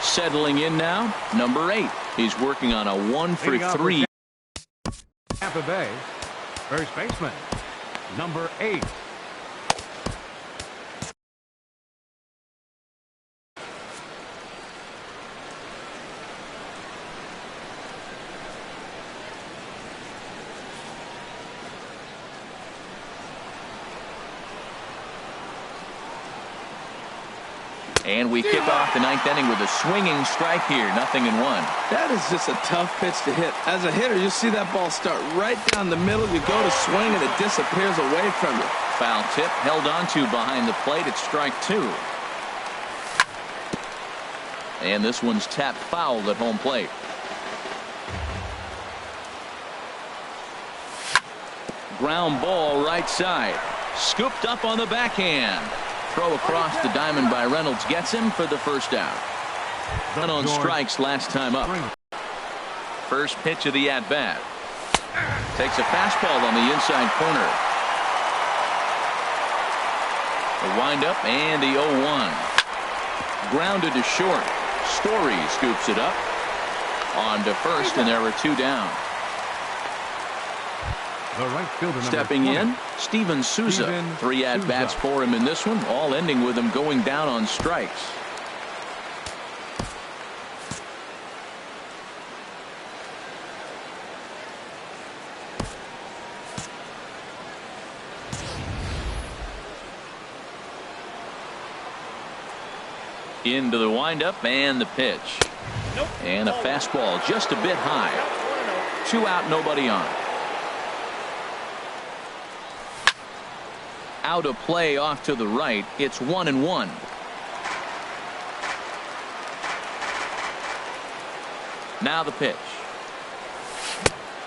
Settling in now, number 8. He's working on a 1 for 3. Tampa Bay, first baseman, number 8. And we kick off the ninth inning with a swinging strike here. 0-1. That is just a tough pitch to hit. As a hitter, you see that ball start right down the middle. You go to swing, and it disappears away from you. Foul tip held onto behind the plate. It's strike 2. And this one's tapped foul at home plate. Ground ball right side. Scooped up on the backhand. Throw across the diamond by Reynolds gets him for the first out. Run on strikes last time up. First pitch of the at-bat. Takes a fastball on the inside corner. The windup and the 0-1. Grounded to short. Story scoops it up. On to first, and there are 2 down. The right fielder, stepping in, Steven Souza. 3 at-bats for him in this one, all ending with him going down on strikes. Into the windup and the pitch. And a fastball just a bit high. 2 out, nobody on. Out of play off to the right. It's 1-1. Now the pitch.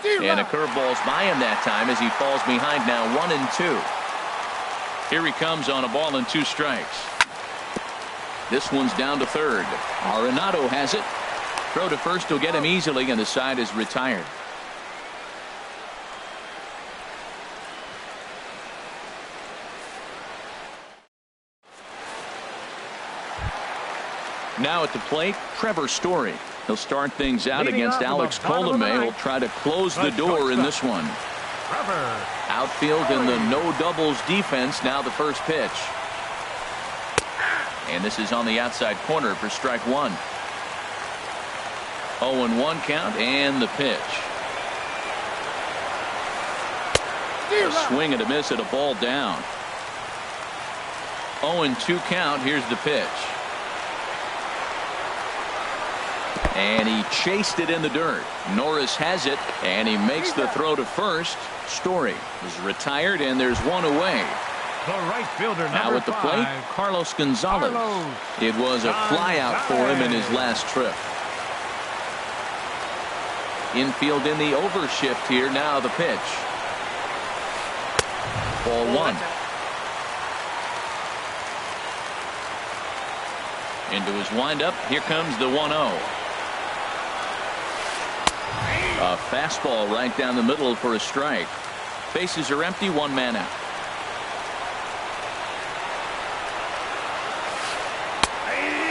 And a curveball's by him that time as he falls behind now 1-2. Here he comes on a ball and 2 strikes. This one's down to third. Arenado has it. Throw to first will get him easily, and the side is retired. Now at the plate, Trevor Story. He'll start things out against Alex Colomé. He'll try to close the door in this one. Outfield in the no doubles defense. Now the first pitch. And this is on the outside corner for strike one. 0-1 count and the pitch. A swing and a miss at a ball down. 0-2 count. Here's the pitch. And he chased it in the dirt. Norris has it, and he makes the throw to first. Story is retired, and there's one away. The right fielder, now at the plate, Carlos Gonzalez. It was a flyout for him in his last trip. Infield in the overshift here. Now the pitch. Ball one. Into his windup. Here comes the 1-0. A fastball right down the middle for a strike. Bases are empty. One man out.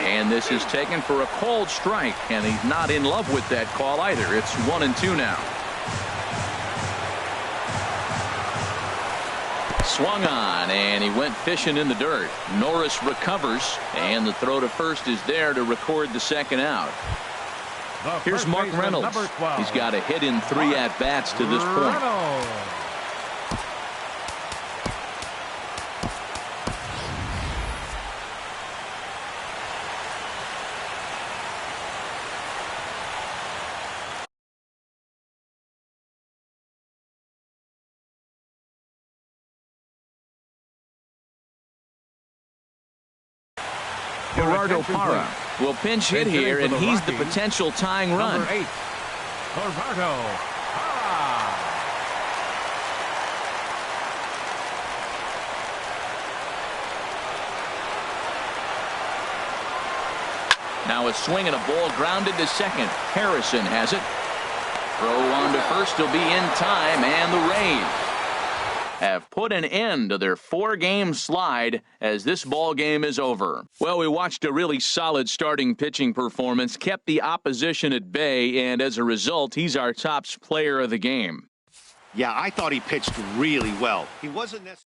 And this is taken for a called strike, and he's not in love with that call either. It's 1-2 now. Swung on, and he went fishing in the dirt. Norris recovers, and the throw to first is there to record the second out. Here's Mark Reynolds. He's got a hit in 3 at-bats to this point. Gerardo Parra will pinch hit here, and he's the potential tying run. Number 8, Gerardo Parra. Now a swing and a ball grounded to second. Harrison has it. Throw on to first will be in time, and the Rays have put an end to their 4-game slide as this ball game is over. Well, we watched a really solid starting pitching performance, kept the opposition at bay, and as a result, he's our top player of the game. Yeah, I thought he pitched really well. He wasn't necessarily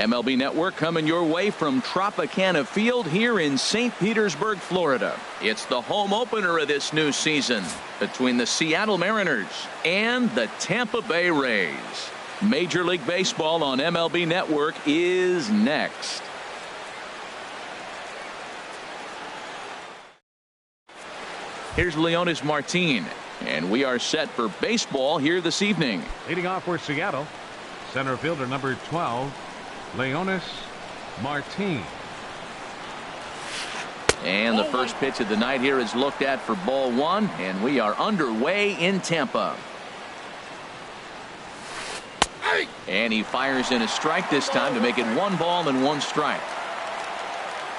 MLB Network coming your way from Tropicana Field here in St. Petersburg, Florida. It's the home opener of this new season between the Seattle Mariners and the Tampa Bay Rays. Major League Baseball on MLB Network is next. Here's Leonys Martin, and we are set for baseball here this evening. Leading off for Seattle, center fielder number 12, Leonys Martin. And the first pitch of the night here is looked at for ball one, and we are underway in Tampa. And he fires in a strike this time to make it 1 ball and 1 strike.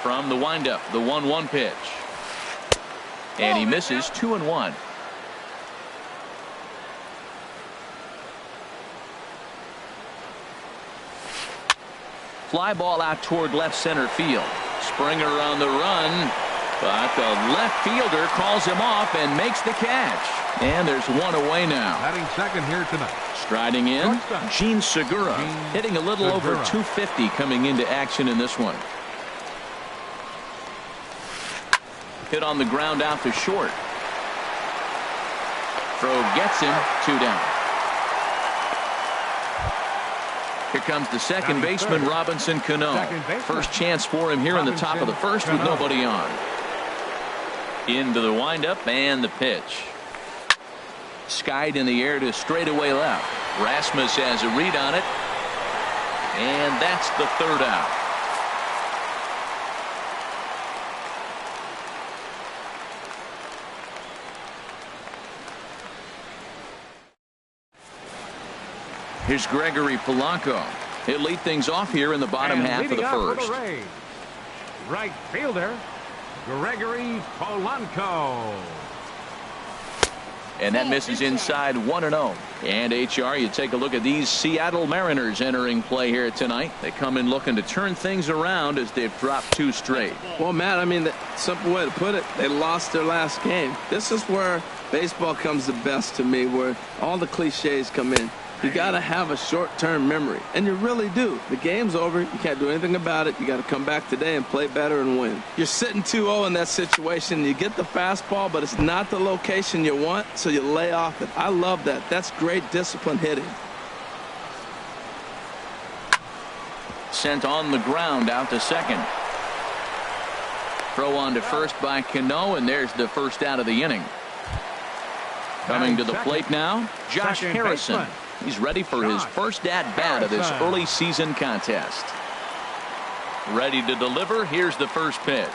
From the windup, the 1-1 pitch. And he misses 2-1. Fly ball out toward left center field. Springer on the run. But the left fielder calls him off and makes the catch. And there's one away now. Batting second here tonight. Striding in, Gene Segura, hitting a little over 250 coming into action in this one. Hit on the ground out to short. Throw gets him, 2 down. Here comes the second baseman, Robinson Cano. First chance for him here in the top of the first with nobody on. Into the windup and the pitch. Skied in the air to straightaway left. Rasmus has a read on it. And that's the 3rd out. Here's Gregory Polanco. He'll lead things off here in the bottom half of the first. Right fielder, Gregory Polanco. And that misses inside 1-0. And HR, you take a look at these Seattle Mariners entering play here tonight. They come in looking to turn things around as they've dropped 2 straight. Well, Matt, I mean, the simple way to put it, they lost their last game. This is where baseball comes the best to me, where all the cliches come in. You got to have a short-term memory, and you really do. The game's over. You can't do anything about it. You got to come back today and play better and win. You're sitting 2-0 in that situation. You get the fastball, but it's not the location you want, so you lay off it. I love that. That's great discipline hitting. Sent on the ground out to second. Throw on to first by Cano, and there's the first out of the inning. Coming to the plate now, Josh Harrison. He's ready for his first at-bat of this early season contest. Ready to deliver. Here's the first pitch.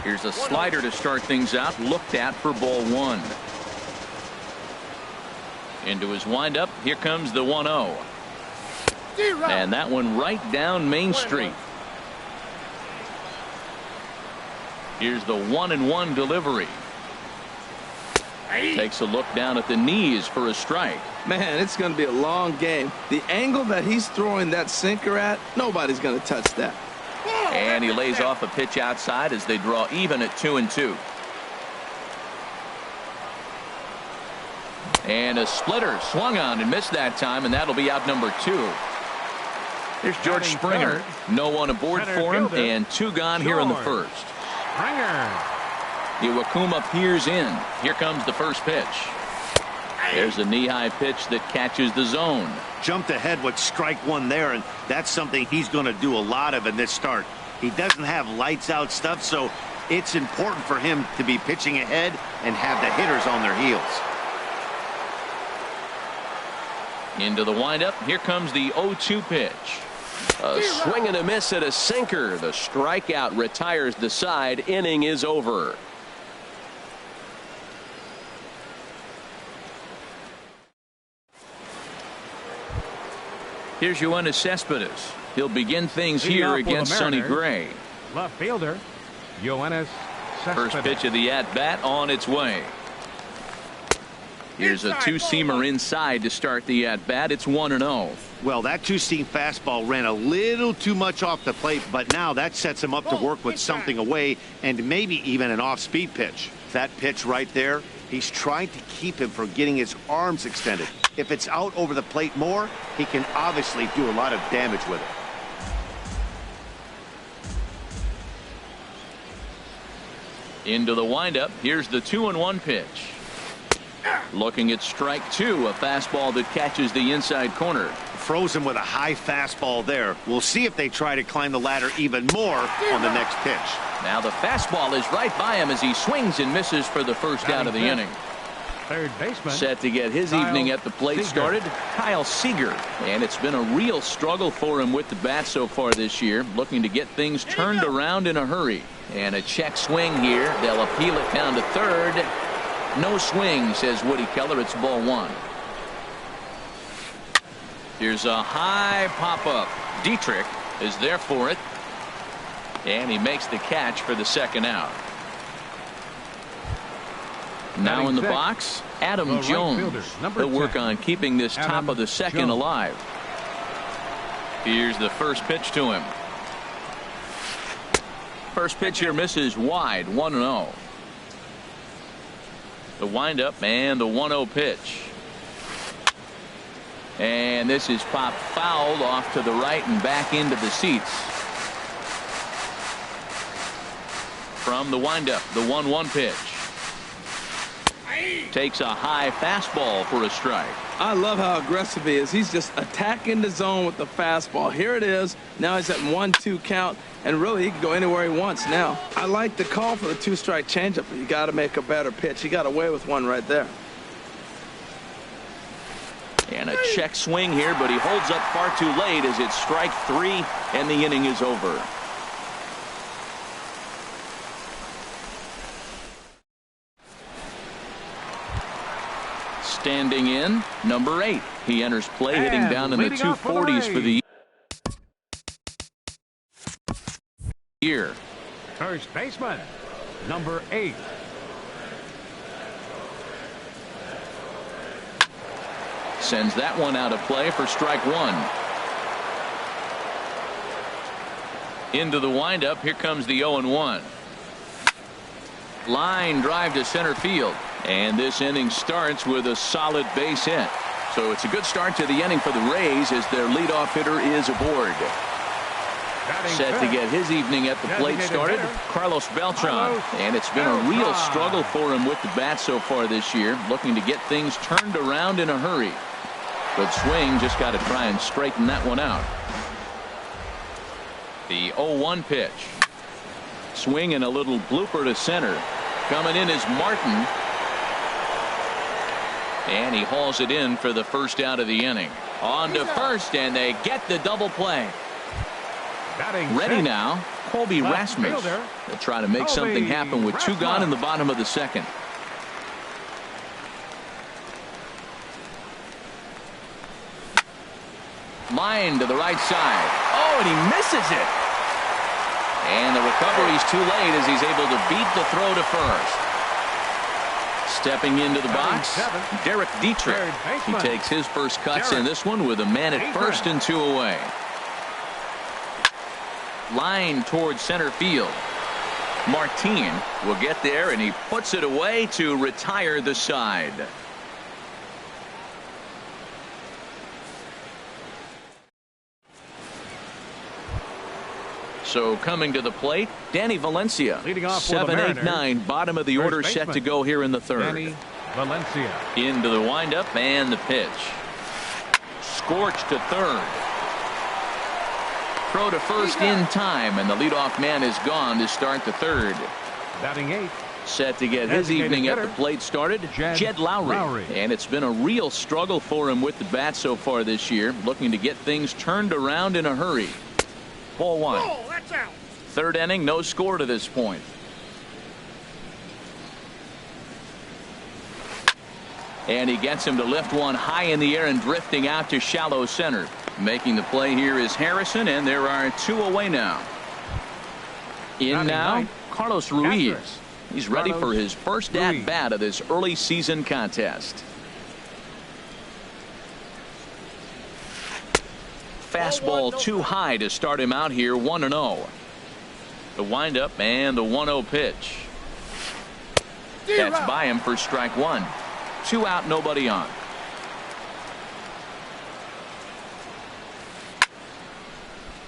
Here's a slider to start things out. Looked at for ball 1. Into his windup. Here comes the 1-0. And that one right down Main Street. Here's the 1-1 delivery. Takes a look down at the knees for a strike. Man, it's going to be a long game. The angle that he's throwing that sinker at, nobody's going to touch that. And he lays off a pitch outside as they draw even at 2-2. And a splitter swung on and missed that time, and that'll be out number 2. Here's George Springer. No one aboard for him, and 2 gone here in the first. Springer. Iwakuma peers in. Here comes the first pitch. There's a knee-high pitch that catches the zone. Jumped ahead with strike 1 there, and that's something he's going to do a lot of in this start. He doesn't have lights-out stuff, so it's important for him to be pitching ahead and have the hitters on their heels. Into the windup. Here comes the 0-2 pitch. A swing and a miss at a sinker. The strikeout retires the side. Inning is over. Here's Yoenis Cespedes. He'll begin things here against Sonny Gray. Left fielder, Yoenis Cespedes. First pitch of the at-bat on its way. Here's a 2-seamer inside to start the at-bat. It's 1-0. Well, that 2-seam fastball ran a little too much off the plate, but now that sets him up to work with something away and maybe even an off-speed pitch. That pitch right there, he's trying to keep him from getting his arms extended. If it's out over the plate more, he can obviously do a lot of damage with it. Into the windup. Here's the 2-1 pitch. Looking at strike 2, a fastball that catches the inside corner. Froze him with a high fastball there. We'll see if they try to climb the ladder even more on the next pitch. Now the fastball is right by him as he swings and misses for the first out of the inning. Third baseman. Set to get his evening at the plate started, Kyle Seager. And it's been a real struggle for him with the bat so far this year, looking to get things turned around in a hurry. And a check swing here. They'll appeal it down to third. No swing, says Woody Keller. It's ball 1. Here's a high pop-up. Dietrich is there for it. And he makes the catch for the second out. Now in the box, Adam Jones. They'll work on keeping this top of the second alive. Here's the first pitch to him. First pitch here misses wide, 1-0. The windup and the 1-0 pitch. And this is popped foul off to the right and back into the seats. From the windup, the 1-1 pitch. Takes a high fastball for a strike. I love how aggressive he is. He's just attacking the zone with the fastball. Here it is. Now he's at 1-2 count, and really he can go anywhere he wants now. I like the call for the 2-strike changeup, but you got to make a better pitch. He got away with one right there. And a check swing here, but he holds up far too late as it's strike 3 and the inning is over. Standing in, number 8. He enters play hitting down in the 240s for the year. First baseman, number 8. Sends that one out of play for strike 1. Into the windup. Here comes the 0-1. Line drive to center field. And this inning starts with a solid base hit. So it's a good start to the inning for the Rays as their leadoff hitter is aboard. Set to get his evening at the plate started, Carlos Beltran. And it's been a real struggle for him with the bat so far this year, looking to get things turned around in a hurry. Good swing, just got to try and straighten that one out. The 0-1 pitch. Swing and a little blooper to center. Coming in is Martin. And he hauls it in for the first out of the inning. On to first, and they get the double play. Ready now, Colby Rasmus. They'll try to make something happen with 2 gone in the bottom of the second. Line to the right side. Oh, and he misses it. And the recovery's too late as he's able to beat the throw to first. Stepping into the box, Derek Dietrich. He takes his first cuts in this one with a man at first and 2 away. Line towards center field. Martin will get there, and he puts it away to retire the side. So coming to the plate, Danny Valencia. 7, 8, 9, bottom of the order, set to go here in the third. Danny Valencia. Into the windup and the pitch. Scorched to third. Throw to first in time, and the leadoff man is gone to start the third. Batting 8. Set to get his evening at the plate started, Jed Lowry. And it's been a real struggle for him with the bat so far this year, looking to get things turned around in a hurry. Ball 1. Oh, that's out. Third inning, no score to this point. And he gets him to lift one high in the air and drifting out to shallow center. Making the play here is Harrison, and there are 2 away now. In now, Carlos Ruiz. He's ready for his first at-bat of this early season contest. Fastball too high to start him out here, 1-0. The windup and the 1-0 pitch. That's by him for strike 1. 2 out, nobody on.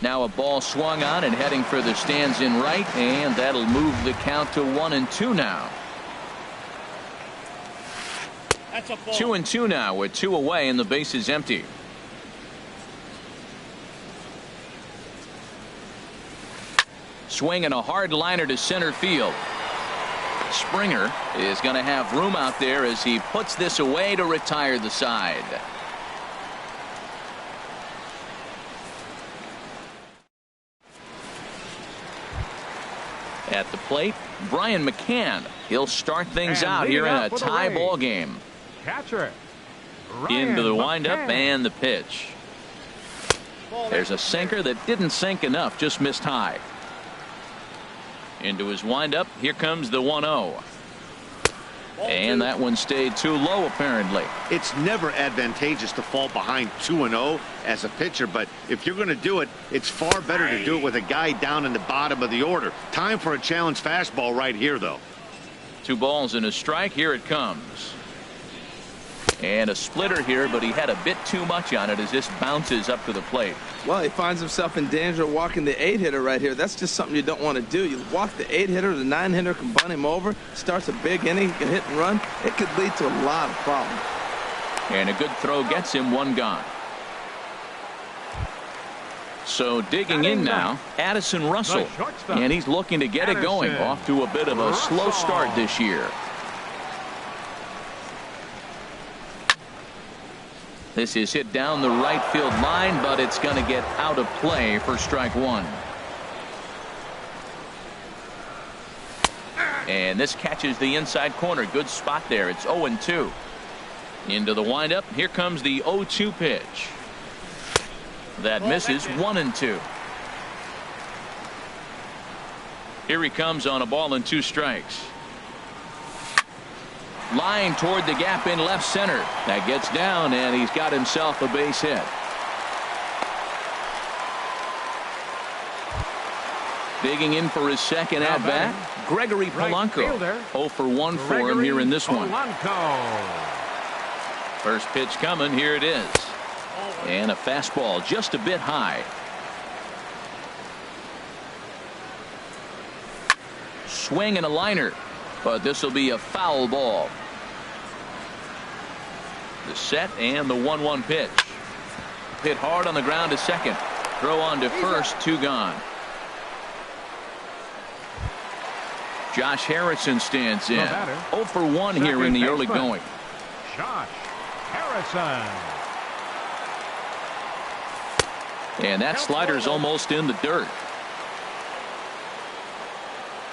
Now a ball swung on and heading for the stands in right, and that'll move the count to 1-2 now. 2-2 now with 2 away and the base is empty. Swinging a hard liner to center field. Springer is going to have room out there as he puts this away to retire the side. At the plate, Brian McCann. He'll start things out here in a tie ball game. Catcher. Into the windup and the pitch. There's a sinker that didn't sink enough, just missed high. Into his windup, here comes the 1-0. And that one stayed too low, apparently. It's never advantageous to fall behind 2-0 as a pitcher, but if you're going to do it, it's far better to do it with a guy down in the bottom of the order. Time for a challenge fastball right here, though. 2 balls and a strike. Here it comes. And a splitter here, but he had a bit too much on it as this bounces up to the plate. Well, he finds himself in danger of walking the 8-hitter right here. That's just something you don't want to do. You walk the 8-hitter, the 9-hitter can bunt him over, starts a big inning, he can hit and run. It could lead to a lot of problems. And a good throw gets him 1 gone. So digging in now, Addison Russell. And he's looking to get it going. Off to a bit of a slow start this year. This is hit down the right field line, but it's going to get out of play for strike 1. And this catches the inside corner. Good spot there. It's 0-2. Into the windup. Here comes the 0-2 pitch. That misses. 1-2. Here he comes on a ball and 2 strikes. Line toward the gap in left center. That gets down, and he's got himself a base hit. Digging in for his second at-bat, Gregory Polanco. 0 for 1 for him here in this one. First pitch coming. Here it is. And a fastball just a bit high. Swing and a liner. But this will be a foul ball. The set and the 1-1 pitch. Hit hard on the ground to second. Throw on to first. 2 gone. Josh Harrison stands in. 0 for 1 here in the early going. Josh Harrison. And that slider's almost in the dirt.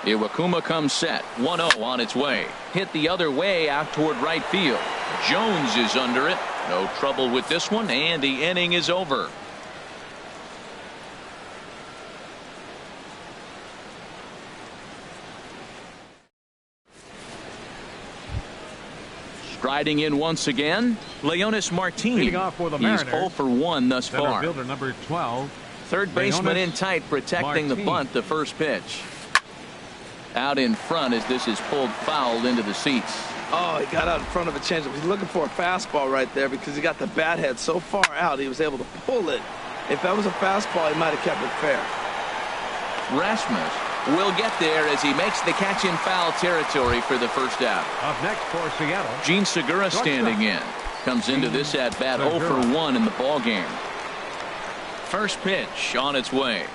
Iwakuma comes set. 1-0 on its way. Hit the other way out toward right field. Jones is under it. No trouble with this one, and the inning is over. Striding in once again, Leonis Martin. He's 0 for 1 thus far. Fielder number 12. Third baseman in tight, protecting the bunt. The first pitch. Out in front as this is pulled foul into the seats. Oh, he got out in front of a changeup. He's looking for a fastball right there because he got the bat head so far out he was able to pull it. If that was a fastball, he might have kept it fair. Rasmus will get there as he makes the catch in foul territory for the first out. Up next for Seattle, Gene Segura standing in. Comes into this at bat 0 for 1 in the ball game. First pitch on its way.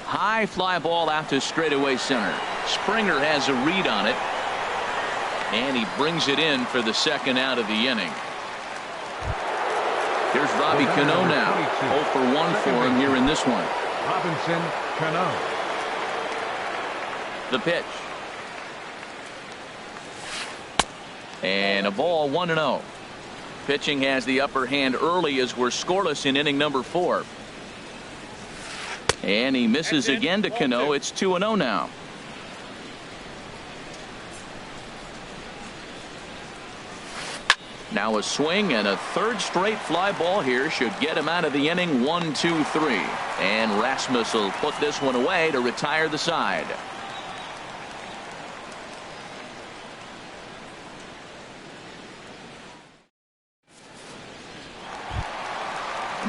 High fly ball out to straightaway center. Springer has a read on it. And he brings it in for the second out of the inning. Here's Robbie Cano now. 0 for 1 for him here in this one. Robinson Cano. The pitch. And a ball 1-0. Pitching has the upper hand early as we're scoreless in inning number 4. And he misses again to Cano. It's 2-0 now. Now a swing and a third straight fly ball here should get him out of the inning. 1-2-3. And Rasmus will put this one away to retire the side.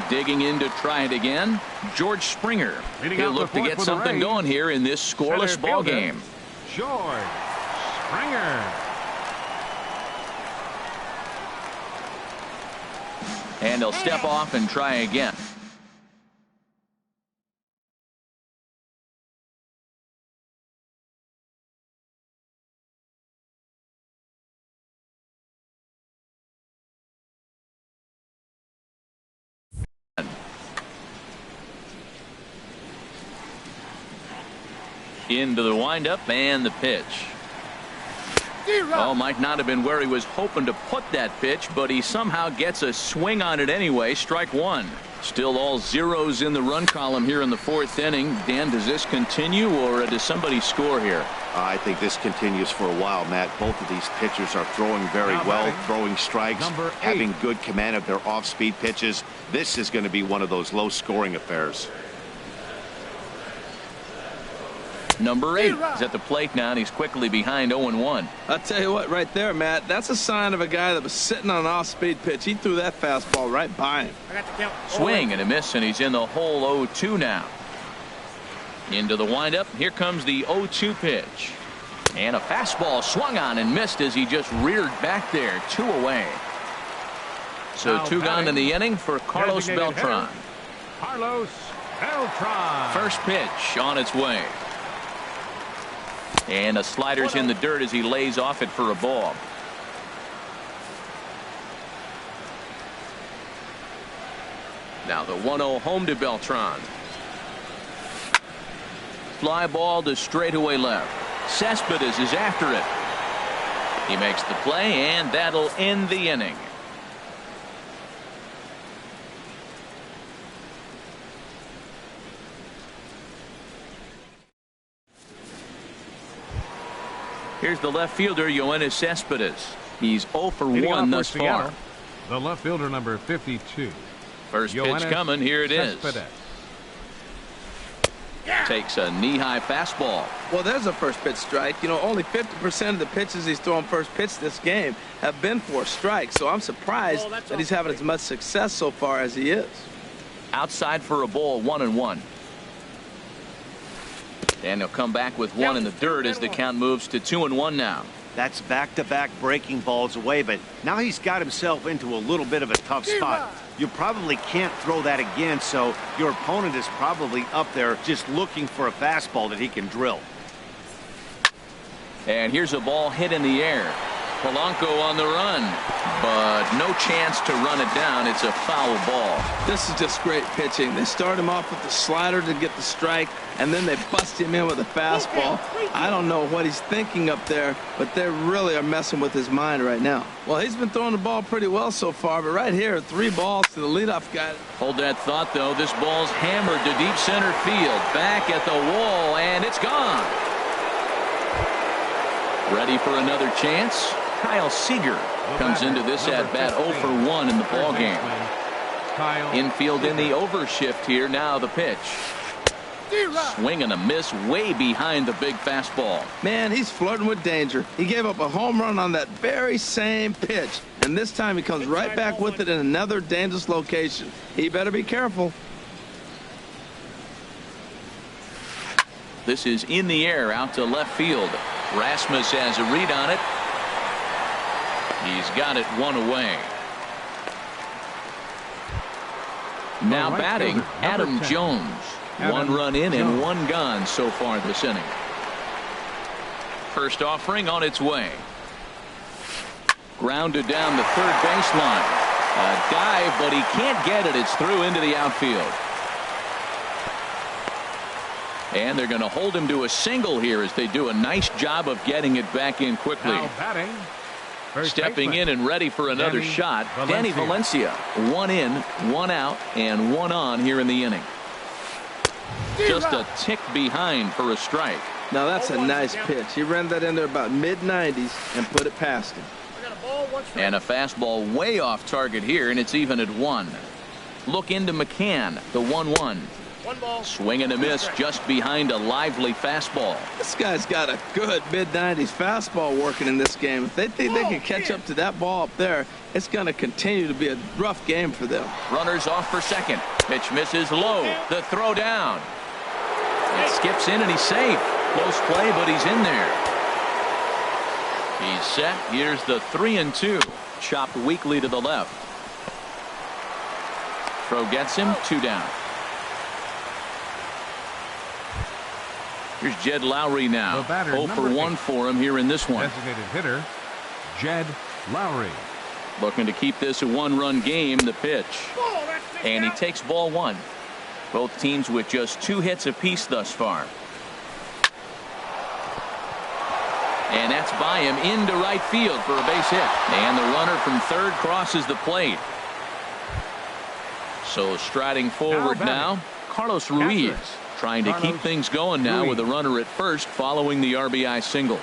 Digging in to try it again, George Springer. He'll look to get something going here in this scoreless ball game. George Springer. And he'll step off and try again. Into the windup and the pitch. Oh, might not have been where he was hoping to put that pitch, but he somehow gets a swing on it anyway. Strike 1. Still all zeros in the run column here in the 4th inning. Dan, does this continue or does somebody score here? I think this continues for a while, Matt. Both of these pitchers are throwing very well, throwing strikes, having good command of their off-speed pitches. This is going to be one of those low-scoring affairs. Number 8 is at the plate now, and he's quickly behind 0-1. I'll tell you what, right there, Matt, that's a sign of a guy that was sitting on an off-speed pitch. He threw that fastball right by him. Swing and a miss, and he's in the hole 0-2 now. Into the windup. Here comes the 0-2 pitch. And a fastball swung on and missed as he just reared back there. 2 away. So now 2 gone in the inning for Carlos Beltran. Carlos Beltran. First pitch on its way. And a slider's in the dirt as he lays off it for a ball. Now the 1-0 home to Beltran. Fly ball to straightaway left. Cespedes is after it. He makes the play, and that'll end the inning. Here's the left fielder, Yoenis Cespedes. He's 0 for 1 thus far. The left fielder, number 52. First pitch coming. Here it is. Takes a knee-high fastball. Well, there's a first pitch strike. You know, only 50% of the pitches he's throwing first pitch this game have been for a strike. So I'm surprised that he's having as much success so far as he is. Outside for a ball, 1-1. And he'll come back with 1 in the dirt as the count moves to 2-1 now. That's back-to-back breaking balls away, but now he's got himself into a little bit of a tough spot. You probably can't throw that again, so your opponent is probably up there just looking for a fastball that he can drill. And here's a ball hit in the air. Polanco on the run, but no chance to run it down. It's a foul ball. This is just great pitching. They start him off with the slider to get the strike, and then they bust him in with a fastball. I don't know what he's thinking up there, but they really are messing with his mind right now. Well, he's been throwing the ball pretty well so far, but right here, 3 balls to the leadoff guy. Hold that thought, though. This ball's hammered to deep center field. Back at the wall, and it's gone. Ready for another chance? Kyle Seager comes into this at-bat 0 for 1 in the ballgame. Infield in the overshift here. Now the pitch. Swing and a miss way behind the big fastball. Man, he's flirting with danger. He gave up a home run on that very same pitch, and this time he comes right back with it in another dangerous location. He better be careful. This is in the air out to left field. Rasmus has a read on it. He's got it 1 away. Now batting, Adam Jones. 1 run in and 1 gone so far this inning. First offering on its way. Grounded down the third baseline. A dive, but he can't get it. It's through into the outfield. And they're going to hold him to a single here as they do a nice job of getting it back in quickly. Now batting, stepping in and ready for another shot, Danny Valencia. 1 in, 1 out, and 1 on here in the inning. Just a tick behind for a strike. Now that's a nice pitch. He ran that in there about mid-90s and put it past him. And a fastball way off target here, and it's even at 1. Look into McCann, the 1-1. Swing and a miss just behind a lively fastball. This guy's got a good mid-90s fastball working in this game. If they think they can catch up to that ball up there, it's going to continue to be a rough game for them. Runners off for second. Pitch misses low. The throw down. It skips in and he's safe. Close play, but he's in there. He's set. Here's the 3-2. Chopped weakly to the left. Throw gets him. 2 down. Here's Jed Lowry now. 0 for 1 for him here in this one. Designated hitter, Jed Lowry. Looking to keep this a 1-run game. The pitch. And he takes ball 1. Both teams with just 2 hits apiece thus far. And that's by him into right field for a base hit. And the runner from third crosses the plate. So striding forward now, Carlos Ruiz. Trying to keep things going now with a runner at first following the RBI single.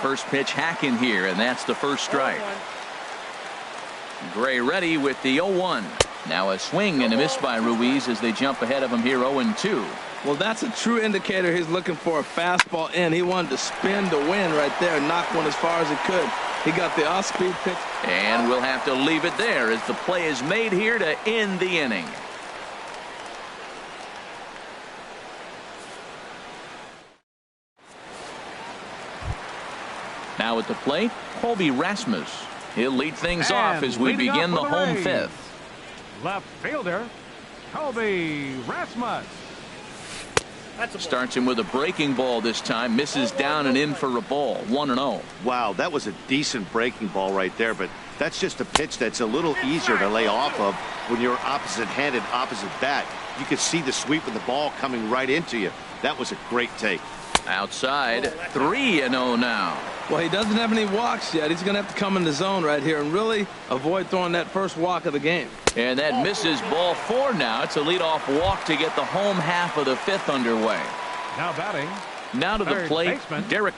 First pitch hacking here, and that's the first strike. Gray ready with the 0-1. Now a swing and a miss by Ruiz as they jump ahead of him here 0-2. Well, that's a true indicator he's looking for a fastball in. He wanted to spin to win right there, knock one as far as he could. He got the off-speed pitch. And we'll have to leave it there as the play is made here to end the inning. Now at the plate, Colby Rasmus. He'll lead things off as we begin the home fifth. Left fielder, Colby Rasmus. Starts him with a breaking ball this time. Misses down and in for a ball. 1-0. Wow, that was a decent breaking ball right there, but that's just a pitch that's a little easier to lay off of when you're opposite-handed, opposite bat. You could see the sweep of the ball coming right into you. That was a great take. Outside, 3-0 now. Well, he doesn't have any walks yet. He's going to have to come in the zone right here and really avoid throwing that first walk of the game. And that misses ball 4 now. It's a leadoff walk to get the home half of the fifth underway. Now batting. Now to the plate, Derek.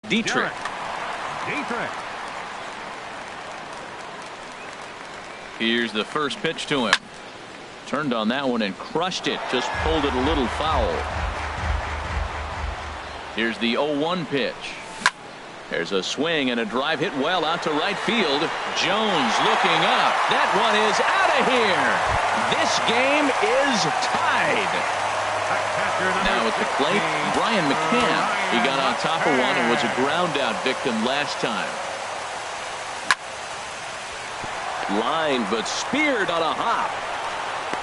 Dietrich. Here's the first pitch to him. Turned on that one and crushed it. Just pulled it a little foul. Here's the 0-1 pitch. There's a swing and a drive hit well out to right field. Jones looking up. That one is out of here. This game is tied. Now at the plate, Brian McCann. He got on top of one and was a ground out victim last time. Line but speared on a hop.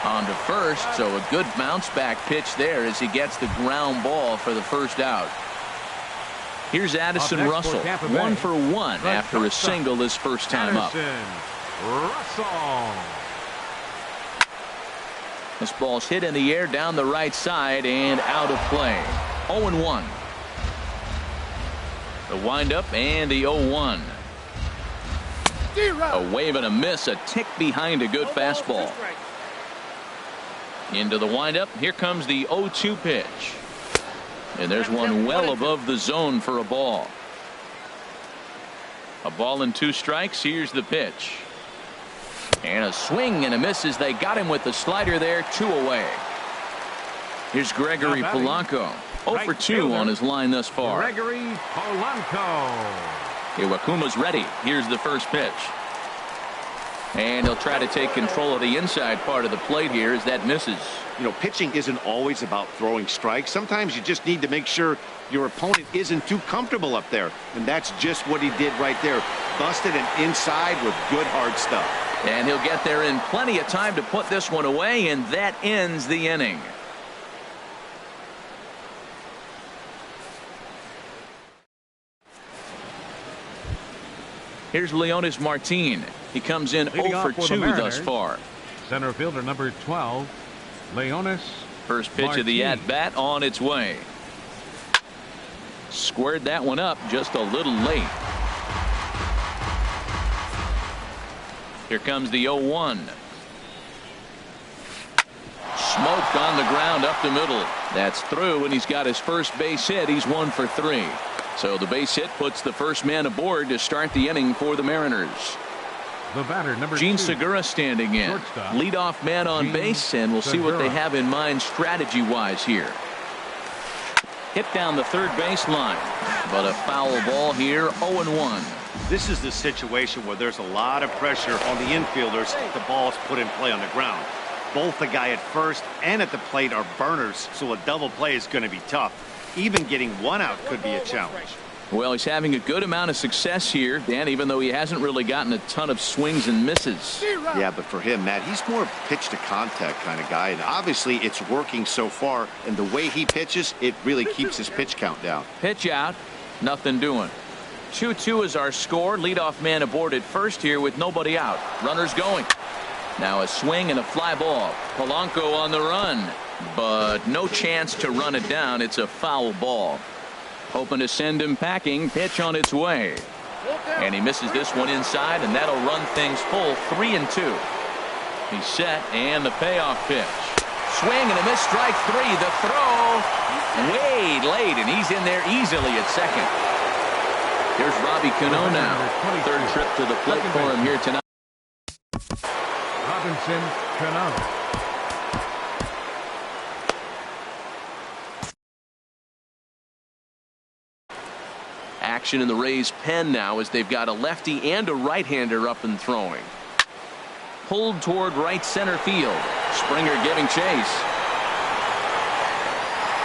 On to first, so a good bounce back pitch there as he gets the ground ball for the first out. Here's Addison Russell, 1 for 1 after a single his first time up. This ball's hit in the air down the right side and out of play. 0-1. The windup and the 0-1. A wave and a miss, a tick behind a good fastball. Into the windup. Here comes the 0-2 pitch. And there's one well above the zone for a ball. A ball and 2 strikes. Here's the pitch. And a swing and a miss as they got him with the slider there. 2 away. Here's Gregory Polanco. 0 for 2 on his line thus far. Gregory Polanco. Iwakuma's ready. Here's the first pitch. And he'll try to take control of the inside part of the plate here as that misses. You know, pitching isn't always about throwing strikes. Sometimes you just need to make sure your opponent isn't too comfortable up there. And that's just what he did right there. Busted an inside with good hard stuff. And he'll get there in plenty of time to put this one away, and that ends the inning. Here's Leonis Martin. He comes in 0 for 2 thus far. Center fielder number 12, Leonis. First pitch Martin. of the at-bat on its way. Squared that one up just a little late. Here comes the 0-1. Smoked on the ground up the middle. That's through, and he's got his first base hit. He's 1 for 3. So the base hit puts the first man aboard to start the inning for the Mariners. The batter, number Gene 2. Segura standing in. Shortstop. Leadoff man on base, and we'll see what they have in mind strategy-wise here. Hit down the third base line, but a foul ball here, 0-1. This is the situation where there's a lot of pressure on the infielders if the ball is put in play on the ground. Both the guy at first and at the plate are burners, so a double play is going to be tough. Even getting one out could be a challenge. Well, he's having a good amount of success here, Dan, even though he hasn't really gotten a ton of swings and misses. Yeah, but for him, Matt, he's more pitch to contact kind of guy, and obviously it's working so far, and the way he pitches, it really keeps his pitch count down. Pitch out, nothing doing. 2-2 is our score. Leadoff man aboard at first here with nobody out. Runners going. Now a swing and a fly ball. Polanco on the run, but no chance to run it down. It's a foul ball. Hoping to send him packing. Pitch on its way. And he misses this one inside, and that'll run things full 3-2. He's set, and the payoff pitch. Swing and a miss, strike three. The throw way late, and he's in there easily at second. Here's Robbie Cano now. Third trip to the plate for him here tonight. Robinson Cano. Action in the Rays' pen now as they've got a lefty and a right-hander up and throwing. Pulled toward right center field. Springer giving chase.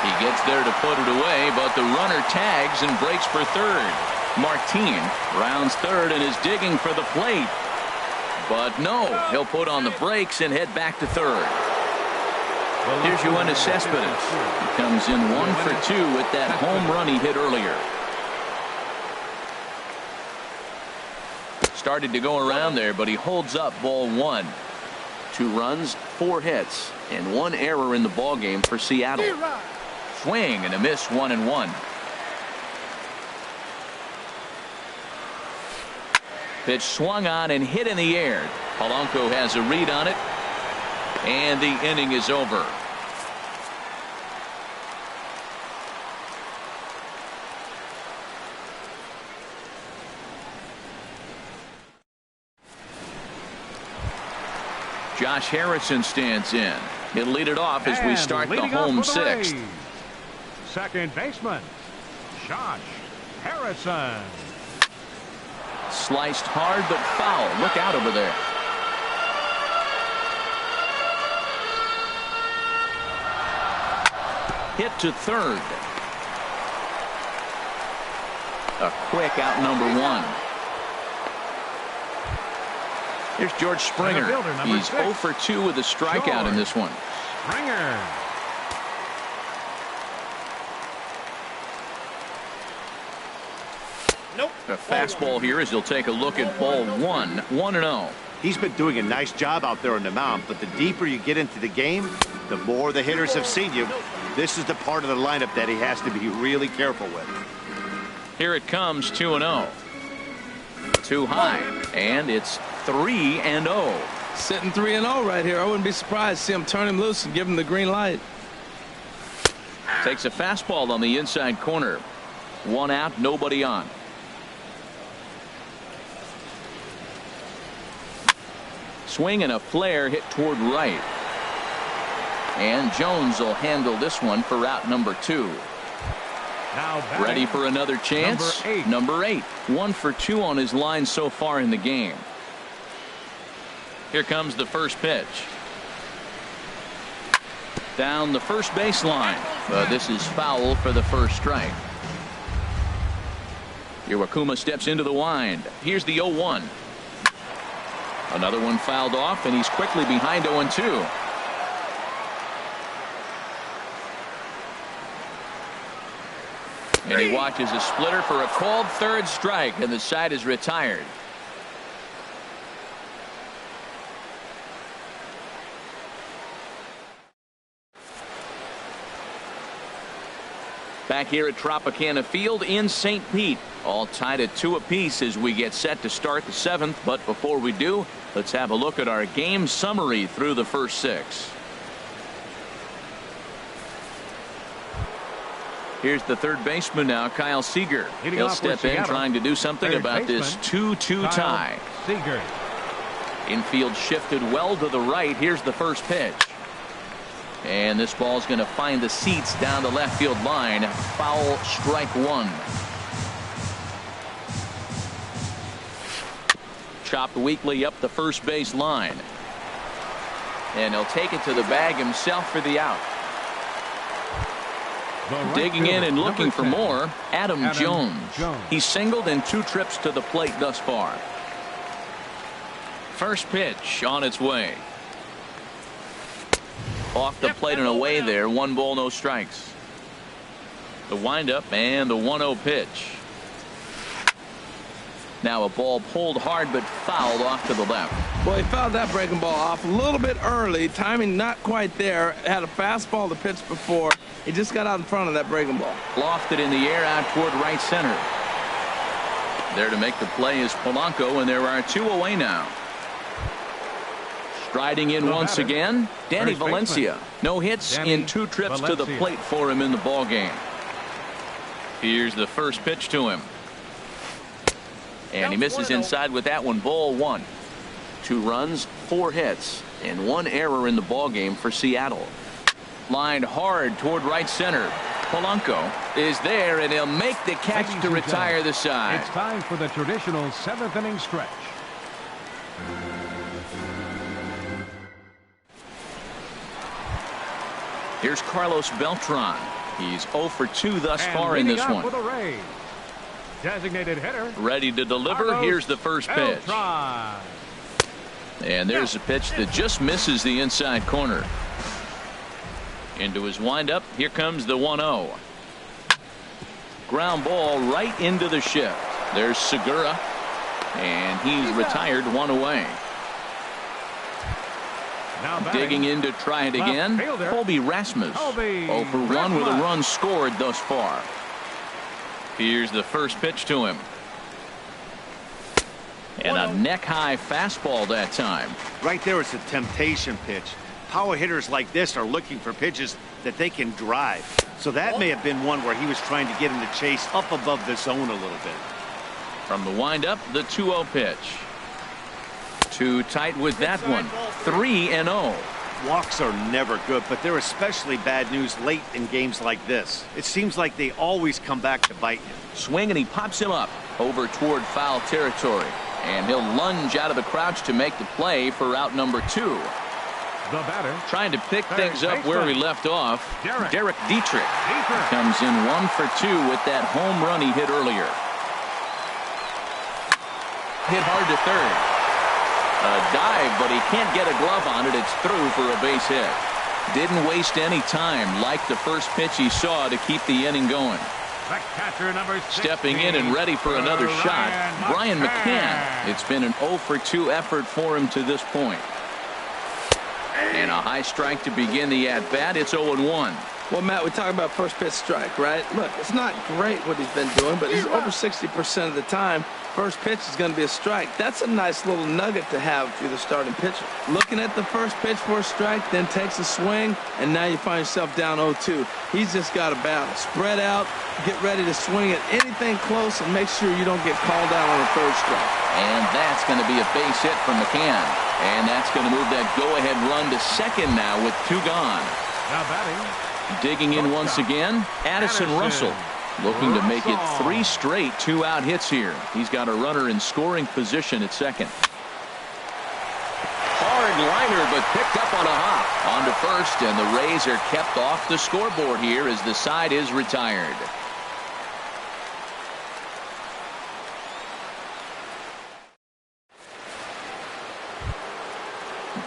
He gets there to put it away, but the runner tags and breaks for third. Martin rounds third and is digging for the plate. But no, he'll put on the brakes and head back to third. Here's Yoenis Cespedes. He comes in 1 for 2 with that home run he hit earlier. Started to go around there, but he holds up ball one. 2 runs, 4 hits, and 1 error in the ballgame for Seattle. Swing and a miss, 1-1. Pitch swung on and hit in the air. Polanco has a read on it, and the inning is over. Josh Harrison stands in. He'll lead it off as we start the home sixth. Second baseman, Josh Harrison. Sliced hard but foul. Look out over there. Hit to third. A quick out number 1. Here's George Springer. He's 0 for 2 with a strikeout in this one. Springer. Nope. A fastball here as he'll take a look at ball 1. 1-0. He's been doing a nice job out there on the mound, but the deeper you get into the game, the more the hitters have seen you. This is the part of the lineup that he has to be really careful with. Here it comes, 2-0. Too high, and it's 3-0. Sitting 3-0 right here. I wouldn't be surprised to see him turn him loose and give him the green light. Takes a fastball on the inside corner. 1 out, nobody on. Swing and a flare hit toward right. And Jones will handle this one for out number 2. Now ready for another chance. Number 8. 1 for 2 on his line so far in the game. Here comes the first pitch. Down the first baseline. This is foul for the first strike. Iwakuma steps into the wind. Here's the 0-1. Another one fouled off, and he's quickly behind 0-2. And he watches a splitter for a called third strike, and the side is retired. Back here at Tropicana Field in St. Pete, all tied at 2 apiece as we get set to start the 7th. But before we do, let's have a look at our game summary through the first 6. Here's the third baseman now, Kyle Seager. He'll step in trying to do something about this 2-2 tie. Seager. Infield shifted well to the right. Here's the first pitch. And this ball's going to find the seats down the left field line. Foul, strike 1. Chopped weakly up the first base line. And he'll take it to the bag himself for the out. Digging in and looking for more, Adam Jones. He's singled in 2 trips to the plate thus far. First pitch on its way. Off the plate and away there. 1 ball, no strikes. The windup and the 1-0 pitch. Now a ball pulled hard but fouled off to the left. Well, he fouled that breaking ball off a little bit early. Timing not quite there. Had a fastball to pitch before. He just got out in front of that breaking ball. Lofted in the air out toward right center. There to make the play is Polanco, and there are 2 away now. Striding in once again, Danny Valencia. No hits in 2 trips to the plate for him in the ball game. Here's the first pitch to him. And he misses inside with that one. Ball 1. 2 runs, 4 hits, and 1 error in the ball game for Seattle. Lined hard toward right center. Polanco is there, and he'll make the catch to retire the side. It's time for the traditional 7th inning stretch. Here's Carlos Beltran. He's 0 for 2 thus far in this one. Designated hitter. Ready to deliver. Carlos Here's the first pitch. Beltran. And there's a pitch that just misses the inside corner. Into his windup. Here comes the 1-0. Ground ball right into the shift. There's Segura. And he's retired, 1 away. Digging in to try it again. Colby Rasmus. 0 for 1 with a run scored thus far. Here's the first pitch to him. And a neck-high fastball that time. Right there, it's a temptation pitch. Power hitters like this are looking for pitches that they can drive. So that may have been one where he was trying to get him to chase up above the zone a little bit. From the windup, the 2-0 pitch. Too tight with that one. 3-0. Walks are never good, but they're especially bad news late in games like this. It seems like they always come back to bite you. Swing, and he pops him up over toward foul territory. And he'll lunge out of the crouch to make the play for out number 2. The batter. Trying to pick things up where we left off. Derek Dietrich comes in 1 for 2 with that home run he hit earlier. Hit hard to third. A dive, but he can't get a glove on it. It's through for a base hit. Didn't waste any time like the first pitch he saw to keep the inning going. Catcher number 16, stepping in and ready for another shot, Brian McCann. It's been an 0 for 2 effort for him to this point. And a high strike to begin the at-bat. It's 0-1. Well, Matt, we talk about first pitch strike, right? Look, it's not great what he's been doing, but he's over 60% of the time. First pitch is going to be a strike. That's a nice little nugget to have if you're the starting pitcher. Looking at the first pitch for a strike, then takes a swing, and now you find yourself down 0-2. He's just got a battle. Spread out, get ready to swing at anything close, and make sure you don't get called out on a third strike. And that's going to be a base hit from McCann. And that's going to move that go-ahead run to second now with 2 gone. Now batting. Digging in once again, Addison Russell. Looking to make it 3 straight 2-out hits here. He's got a runner in scoring position at second. Hard liner, but picked up on a hop. On to first, and the Rays are kept off the scoreboard here as the side is retired.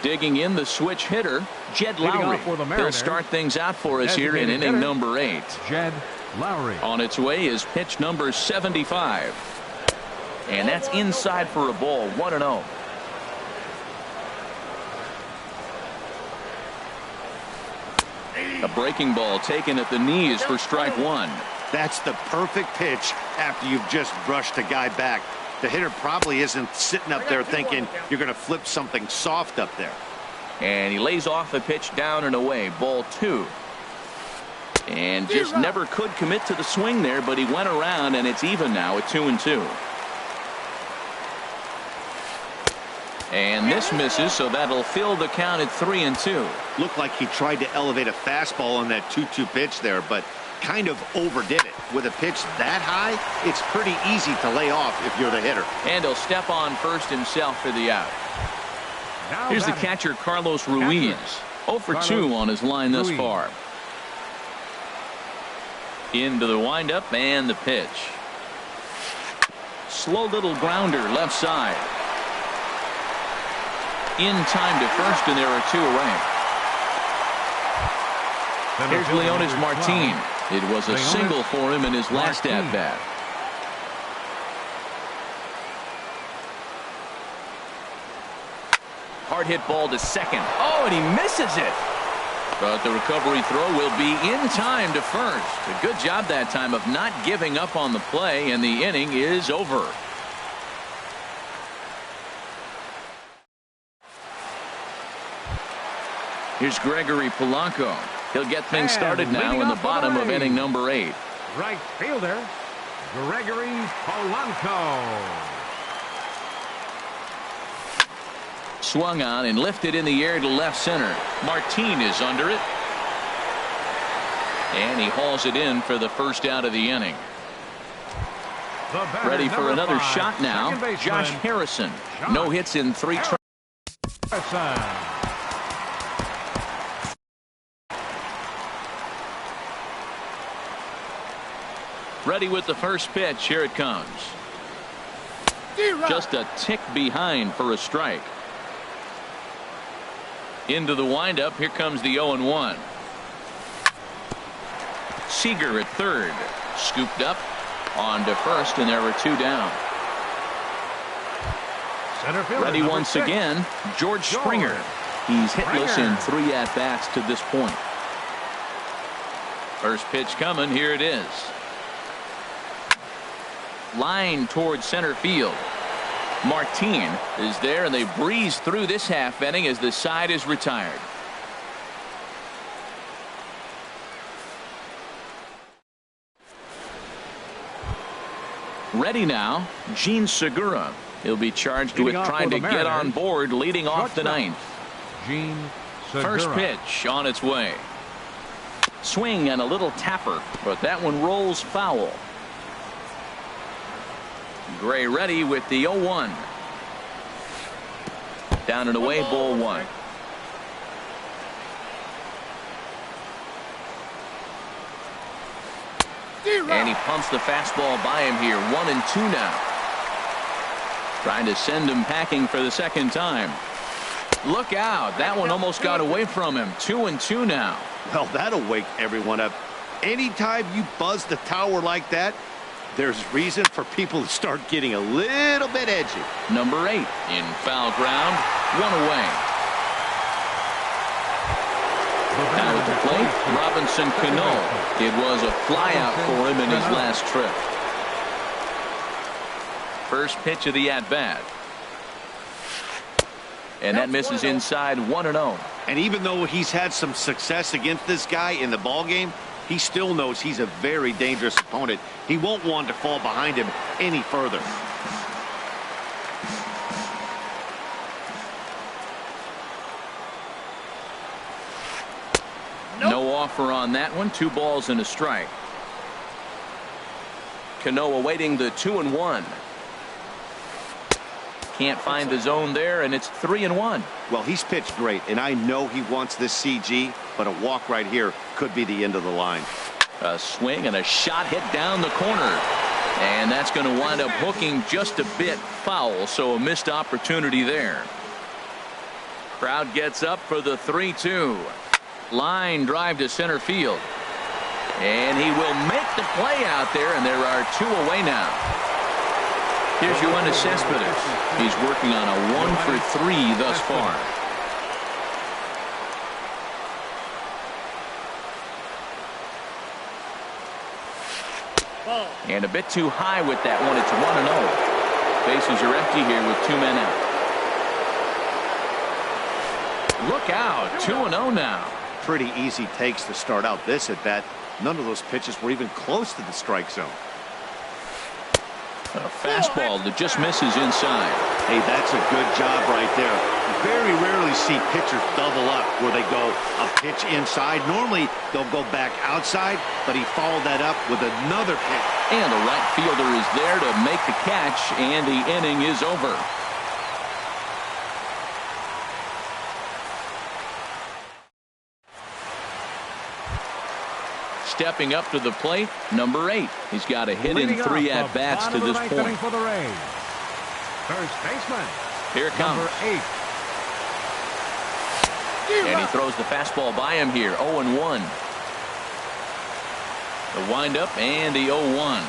Digging in the switch hitter, Jed Lowry. He'll start things out for us here in inning number 8. Jed Lowry. On its way is pitch number 75. And that's inside for a ball, 1-0. A breaking ball taken at the knees for strike 1. That's the perfect pitch after you've just brushed a guy back. The hitter probably isn't sitting up there thinking you're going to flip something soft up there. And he lays off a pitch down and away, ball 2. And just never could commit to the swing there, but he went around, and it's even now at 2-2. And this misses, so that'll fill the count at 3-2. Looked like he tried to elevate a fastball on that 2-2 pitch there, but kind of overdid it. With a pitch that high, it's pretty easy to lay off if you're the hitter. And he'll step on first himself for the out. Here's the catcher, Carlos Ruiz. 0 for 2 on his line thus far. Into the windup and the pitch. Slow little grounder left side. In time to first, and there are 2 away. Here's Leonis Martin. It was a single for him in his last at-bat. Hard hit ball to second. Oh, and he misses it. But the recovery throw will be in time to first. A good job that time of not giving up on the play, and the inning is over. Here's Gregory Polanco. He'll get things started now in the bottom of inning number 8. Right fielder, Gregory Polanco. Swung on and lifted in the air to left center. Martin is under it. And he hauls it in for the first out of the inning. Ready for another shot now. Josh Harrison. No hits in 3 tries. Ready with the first pitch. Here it comes. Just a tick behind for a strike. Into the windup. Here comes the 0-1. Seager at third. Scooped up on to first, and there were 2 down. Ready once again. George Springer. He's hitless in 3 at-bats to this point. First pitch coming. Here it is. Line towards center field. Martin is there, and they breeze through this half inning as the side is retired. Ready now, Gene Segura. He'll be charged with trying to get on board leading off the 9th. Gene Segura. First pitch on its way. Swing and a little tapper, but that one rolls foul. Gray ready with the 0-1. Down and away, ball 1. And he pumps the fastball by him here. 1-2 now. Trying to send him packing for the second time. Look out. That one almost got away from him. 2-2 now. Well, that'll wake everyone up. Anytime you buzz the tower like that, there's reason for people to start getting a little bit edgy. Number 8 in foul ground. 1 away. Now at the plate, Robinson Cano. It was a flyout for him in his last trip. First pitch of the at-bat. And that misses inside. 1-0. And even though he's had some success against this guy in the ballgame, he still knows he's a very dangerous opponent. He won't want to fall behind him any further. No offer on that one. 2 balls and a strike. Cano awaiting the 2-1. Can't find the zone there, and it's 3-1. Well, he's pitched great, and I know he wants this CG, but a walk right here could be the end of the line. A swing and a shot hit down the corner. And that's going to wind up hooking just a bit foul, so a missed opportunity there. Crowd gets up for the 3-2. Line drive to center field. And he will make the play out there, and there are 2 away now. Here's Yoenis Cespedes. He's working on a 1 for 3 thus far. And a bit too high with that one. It's 1-0. Bases are empty here with 2 men out. Look out. 2-0 now. Pretty easy takes to start out this at bat. None of those pitches were even close to the strike zone. A fastball that just misses inside. Hey, that's a good job right there. Very rarely see pitchers double up where they go a pitch inside. Normally they'll go back outside, but he followed that up with another pitch. And the right fielder is there to make the catch, and the inning is over. Stepping up to the plate, number 8. He's got a hit in 3 at-bats to this point. For the Rays. First baseman. Here it comes. Number 8. And he throws the fastball by him here. 0-1. The windup and the 0-1.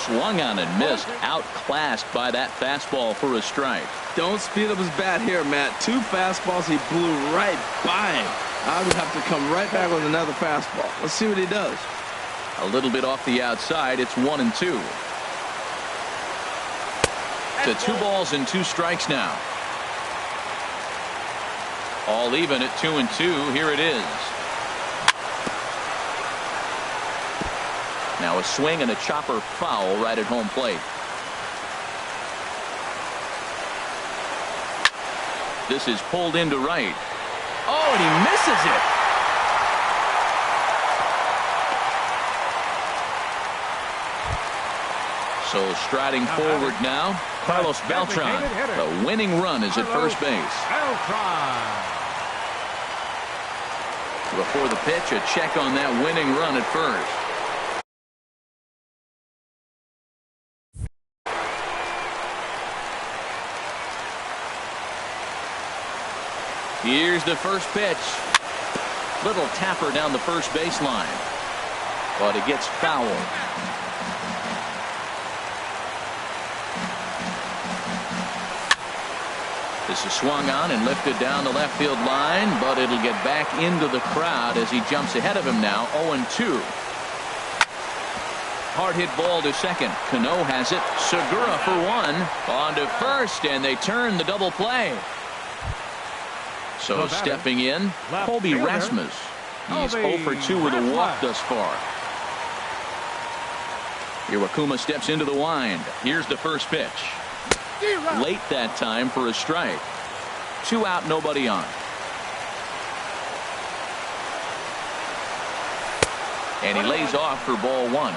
Swung on and missed. Outclassed by that fastball for a strike. Don't speed up his bat here, Matt. 2 fastballs, he blew right by him. I would have to come right back with another fastball. Let's see what he does. A little bit off the outside. It's 1-2. To 2 balls and 2 strikes now. All even at 2-2. Here it is. Now a swing and a chopper foul right at home plate. This is pulled into right. Oh, and he misses it. So striding forward now, Carlos Beltran. The winning run is at first base. Before the pitch, a check on that winning run at first. Here's the first pitch. Little tapper down the first baseline. But it gets fouled. This is swung on and lifted down the left field line, but it'll get back into the crowd as he jumps ahead of him now. 0-2. Hard hit ball to second. Cano has it. Segura for one. On to first, and they turn the double play. So stepping in, Colby Rasmus. He's 0 for 2 with a walk thus far. Iwakuma steps into the wind. Here's the first pitch. Late that time for a strike. 2 out, nobody on. And he lays off for ball 1.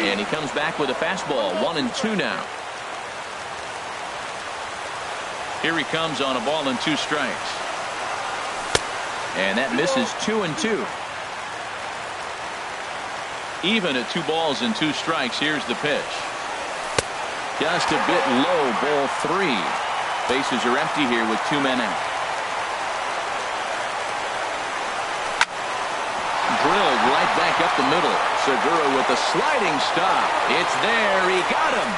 And he comes back with a fastball. 1-2 now. Here he comes on a ball and 2 strikes. And that misses. 2-2. Even at 2 balls and 2 strikes. Here's the pitch. Just a bit low. Ball 3. Bases are empty here with 2 men out. Drilled right back up the middle. Segura with a sliding stop. It's there. He got him.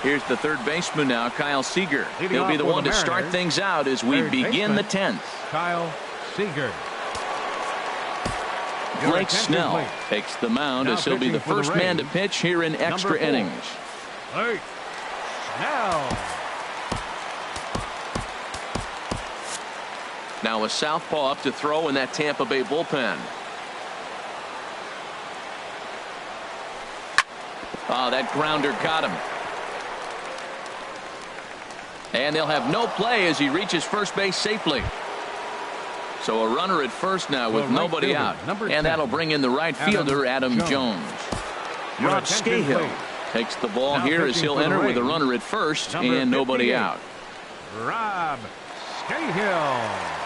Here's the third baseman now, Kyle Seager. He'll be the one to start things out as we begin the 10th. Kyle Seager. Blake Snell takes the mound as he'll be the first man to pitch here in extra innings. Blake Snell. Now a southpaw up to throw in that Tampa Bay bullpen. Oh, that grounder got him. And they'll have no play as he reaches first base safely. So a runner at first now with nobody out. And that'll bring in the right fielder, Adam Jones. Rob Scahill takes the ball here as he'll enter with a runner at first and nobody out. Rob Scahill.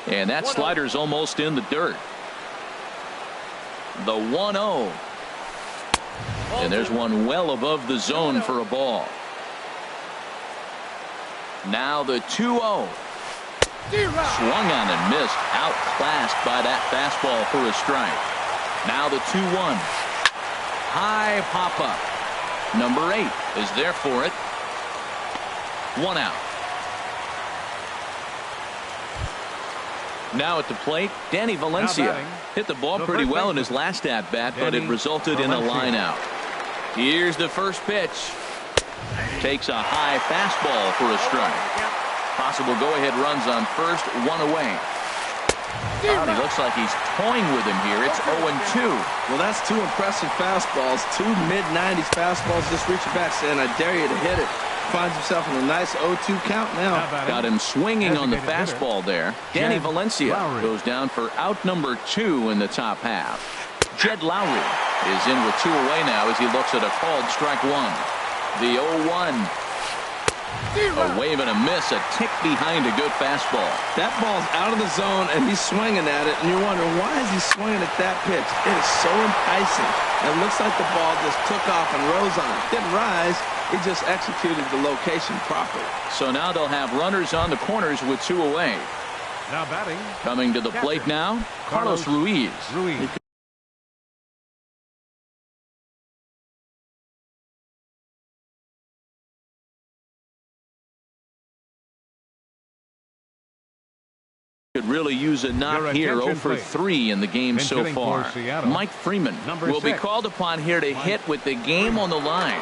And that slider's almost in the dirt. The 1-0. And there's one well above the zone for a ball. Now the 2-0. Swung on and missed. Outclassed by that fastball for a strike. Now the 2-1. High pop up. Number 8 is there for it. 1 out. Now at the plate, Danny Valencia hit the ball pretty well in his last at bat, but it resulted in a line out. Here's the first pitch. Takes a high fastball for a strike. Possible go-ahead runs on first, 1 away. And he looks like he's toying with him here. It's 0-2. Well, that's 2 impressive fastballs. 2 mid-90s fastballs just reaching back, saying, I dare you to hit it. Finds himself in a nice 0-2 count now. Got him swinging on the fastball there. Danny Valencia goes down for out number 2 in the top half. Jed Lowry is in with 2 away now as he looks at a called strike 1. The 0-1. A wave and a miss, a tick behind a good fastball. That ball's out of the zone, and he's swinging at it, and you're wondering, why is he swinging at that pitch? It is so enticing. It looks like the ball just took off and rose on it. Didn't rise. He just executed the location properly. So now they'll have runners on the corners with 2 away. Now batting. Coming to the plate now, Carlos Ruiz. Could really use a knock here. 0 for 3 in the game so far. Mike Freeman will be called upon here to hit with the game on the line.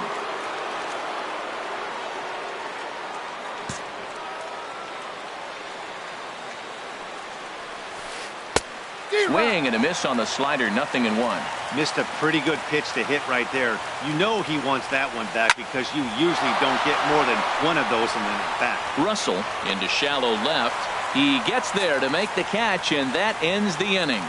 Swing and a miss on the slider, 0-1. Missed a pretty good pitch to hit right there. You know he wants that one back because you usually don't get more than one of those in the bat. Russell into shallow left. He gets there to make the catch, and that ends the inning.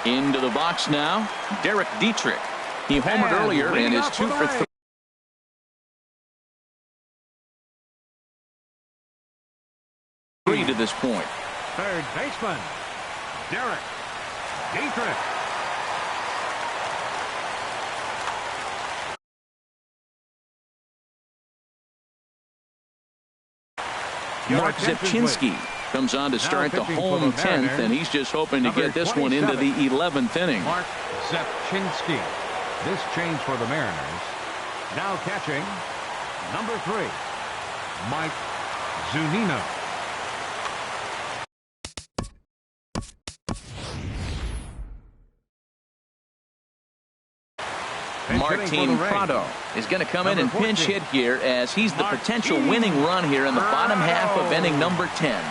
Into the box now, Derek Dietrich. He homered earlier and is 2 for 3 to this point. Third baseman, Derek Dietrich. Mark Zepchinski comes on to start the home 10th, and he's just hoping to get this one into the 11th inning. Mark Zepchinski. This change for the Mariners. Now catching, number 3, Mike Zunino. Martin Prado is going to come in and pinch hit here as he's the potential winning run here in the bottom half of inning number 10.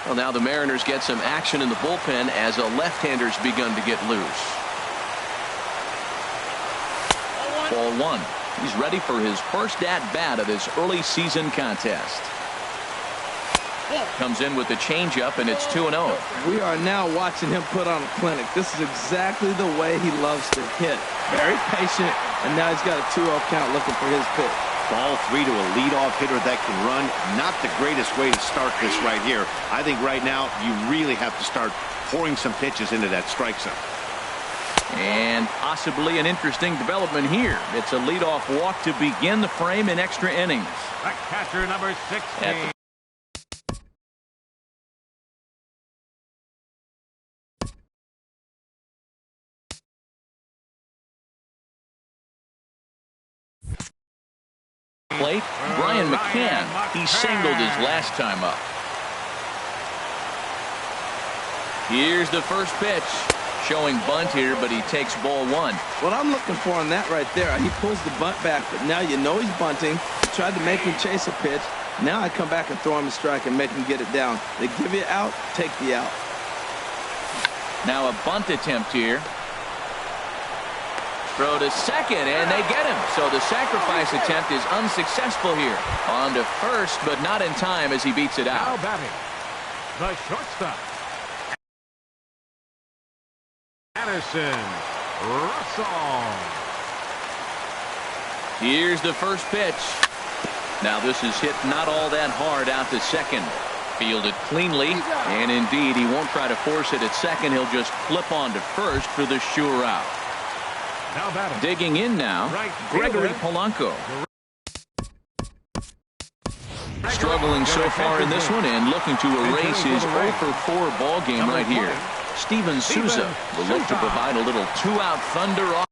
Well, now the Mariners get some action in the bullpen as a left-hander's begun to get loose. Ball 1. He's ready for his first at-bat of this early season contest. Comes in with the changeup, and it's 2-0. We are now watching him put on a clinic. This is exactly the way he loves to hit. Very patient, and now he's got a 2-0 count looking for his pitch. Ball 3 to a leadoff hitter that can run. Not the greatest way to start this right here. I think right now you really have to start pouring some pitches into that strike zone. And possibly an interesting development here. It's a leadoff walk to begin the frame in extra innings. The catcher, number 16. Plate, Brian McCann. He singled his last time up. Here's the first pitch. Showing bunt here, but he takes ball 1. What I'm looking for on that right there, he pulls the bunt back, but now you know he's bunting. He tried to make him chase a pitch. Now I come back and throw him a strike and make him get it down. They give you out, take the out. Now a bunt attempt here. Throw to second, and they get him. So the sacrifice attempt is unsuccessful here. On to first, but not in time as he beats it out. Now batting, the shortstop, Addison Russell. Here's the first pitch. Now this is hit not all that hard out to second. Fielded cleanly, and indeed he won't try to force it at second. He'll just flip on to first for the sure out. Now batting. Digging in now, Gregory Polanco. Struggling so far in this one and looking to erase his 0 for 4 ball game right here. Steven Souza will look to provide a little 2-out thunder off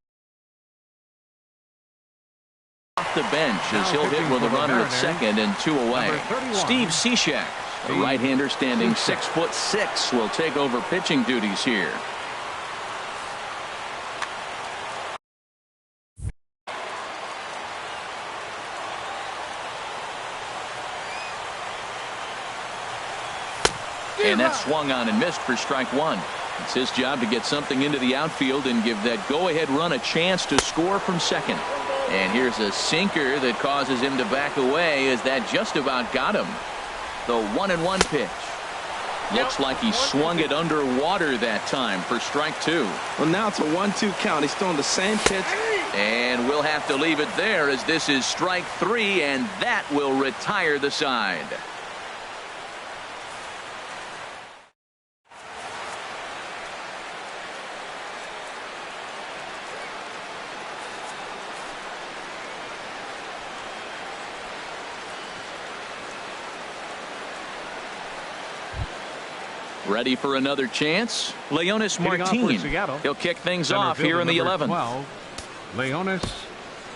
the bench as he'll hit with a runner at second and 2 away. Steve Cishek, the right-hander standing 6'6", will take over pitching duties here. And that swung on and missed for strike 1. It's his job to get something into the outfield and give that go-ahead run a chance to score from second. And here's a sinker that causes him to back away as that just about got him. The 1-1 pitch. Looks like he swung it underwater that time for strike 2. Well, now it's a 1-2 count. He's throwing the same pitch. And we'll have to leave it there as this is strike 3, and that will retire the side. Ready for another chance? Leonis Martin. He'll kick things off here in the 11th. 12, Leonis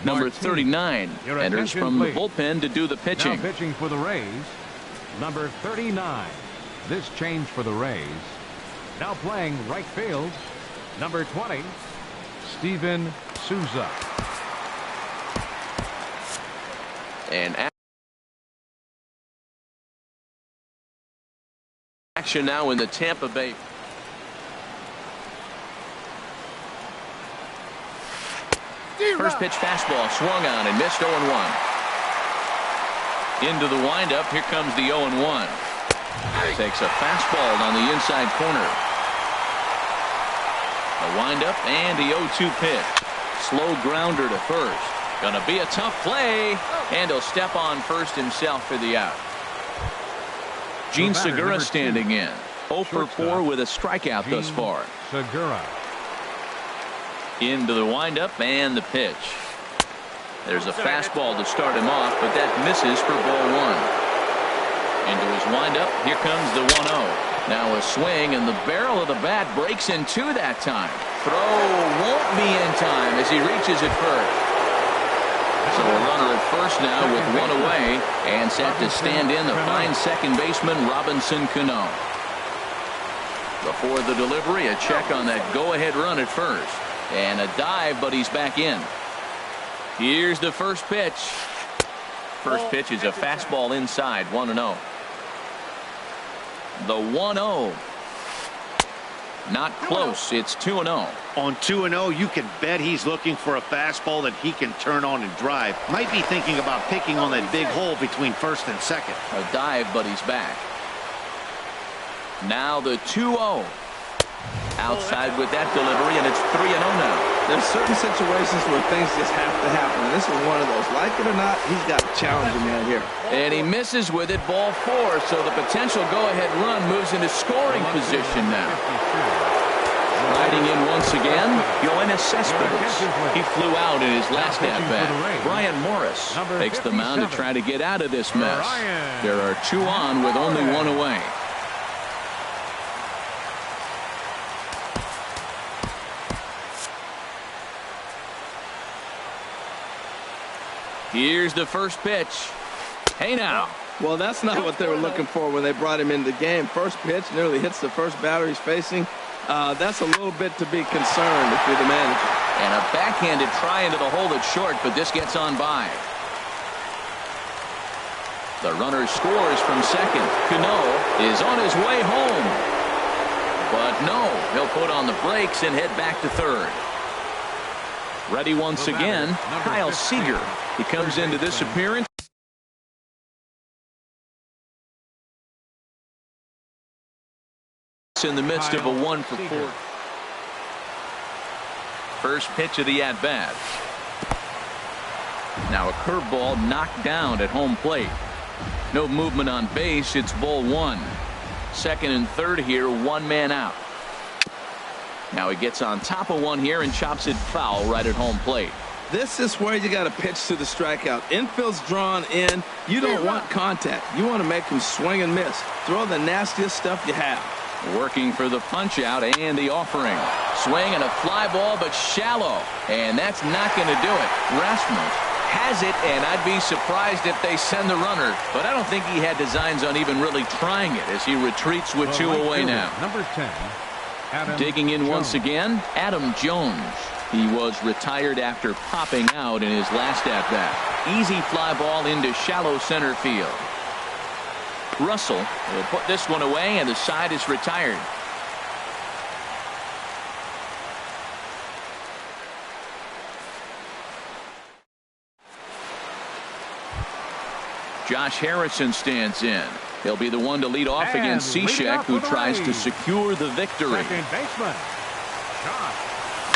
Number Martin. 39 enters from the bullpen to do the pitching. Now pitching for the Rays, number 39. This change for the Rays. Now playing right field, number 20, Steven Souza. And action now in the Tampa Bay. First pitch fastball swung on and missed 0-1. Into the windup. Here comes the 0-1. Takes a fastball on the inside corner. The windup and the 0-2 pitch. Slow grounder to first. Gonna be a tough play, and he'll step on first himself for the out. Gene Segura standing in. 0 for 4 with a strikeout thus far. Segura. Into the windup and the pitch. There's a fastball to start him off, but that misses for ball 1. Into his windup. Here comes the 1-0. Now a swing, and the barrel of the bat breaks in two that time. Throw won't be in time as he reaches it first. So a runner at first now with one away, and set to stand in the fine second baseman Robinson Cano. Before the delivery, a check on that go-ahead run at first. And a dive, but he's back in. Here's the first pitch. First pitch is a fastball inside, 1-0. The 1-0. Not close. It's 2-0. On 2-0, you can bet he's looking for a fastball that he can turn on and drive. Might be thinking about picking on that big hole between first and second. A dive, but he's back. Now the 2-0. Outside with that delivery, and it's 3-0 now. There's certain situations where things just have to happen, and this is one of those. Like it or not, he's got a challenge in there here. And he misses with it, ball 4, so the potential go-ahead run moves into scoring position now. Riding in once again, Yoenis Cespedes. He flew out in his last at-bat. Brian Morris takes the mound to try to get out of this mess. There are 2 on with only 1 away. Here's the first pitch. Hey now. Well, that's not what they were looking for when they brought him into the game. First pitch nearly hits the first batter he's facing. That's a little bit to be concerned if you're the manager. And a backhanded try into the hole that's short, but this gets on by. The runner scores from second. Cano is on his way home. But no, he'll put on the brakes and head back to third. Ready once again, Kyle Seager. He comes into this appearance in the midst of a 1 for 4. First pitch of the at-bat. Now a curveball knocked down at home plate. No movement on base. It's ball 1. Second and third here, 1 man out. Now he gets on top of one here and chops it foul right at home plate. This is where you got to pitch to the strikeout. Infield's drawn in. You don't want contact. You want to make him swing and miss. Throw the nastiest stuff you have. Working for the punch out and the offering. Swing and a fly ball, but shallow. And that's not going to do it. Rasmus has it, and I'd be surprised if they send the runner. But I don't think he had designs on even really trying it as he retreats with 2 away now. Number 10. Adam Digging in Jones. once again, Adam Jones. He was retired after popping out in his last at-bat. Easy fly ball into shallow center field. Russell will put this one away, and the side is retired. Josh Harrison stands in. He'll be the one to lead off against Cishek, who tries to secure the victory. Second baseman, Josh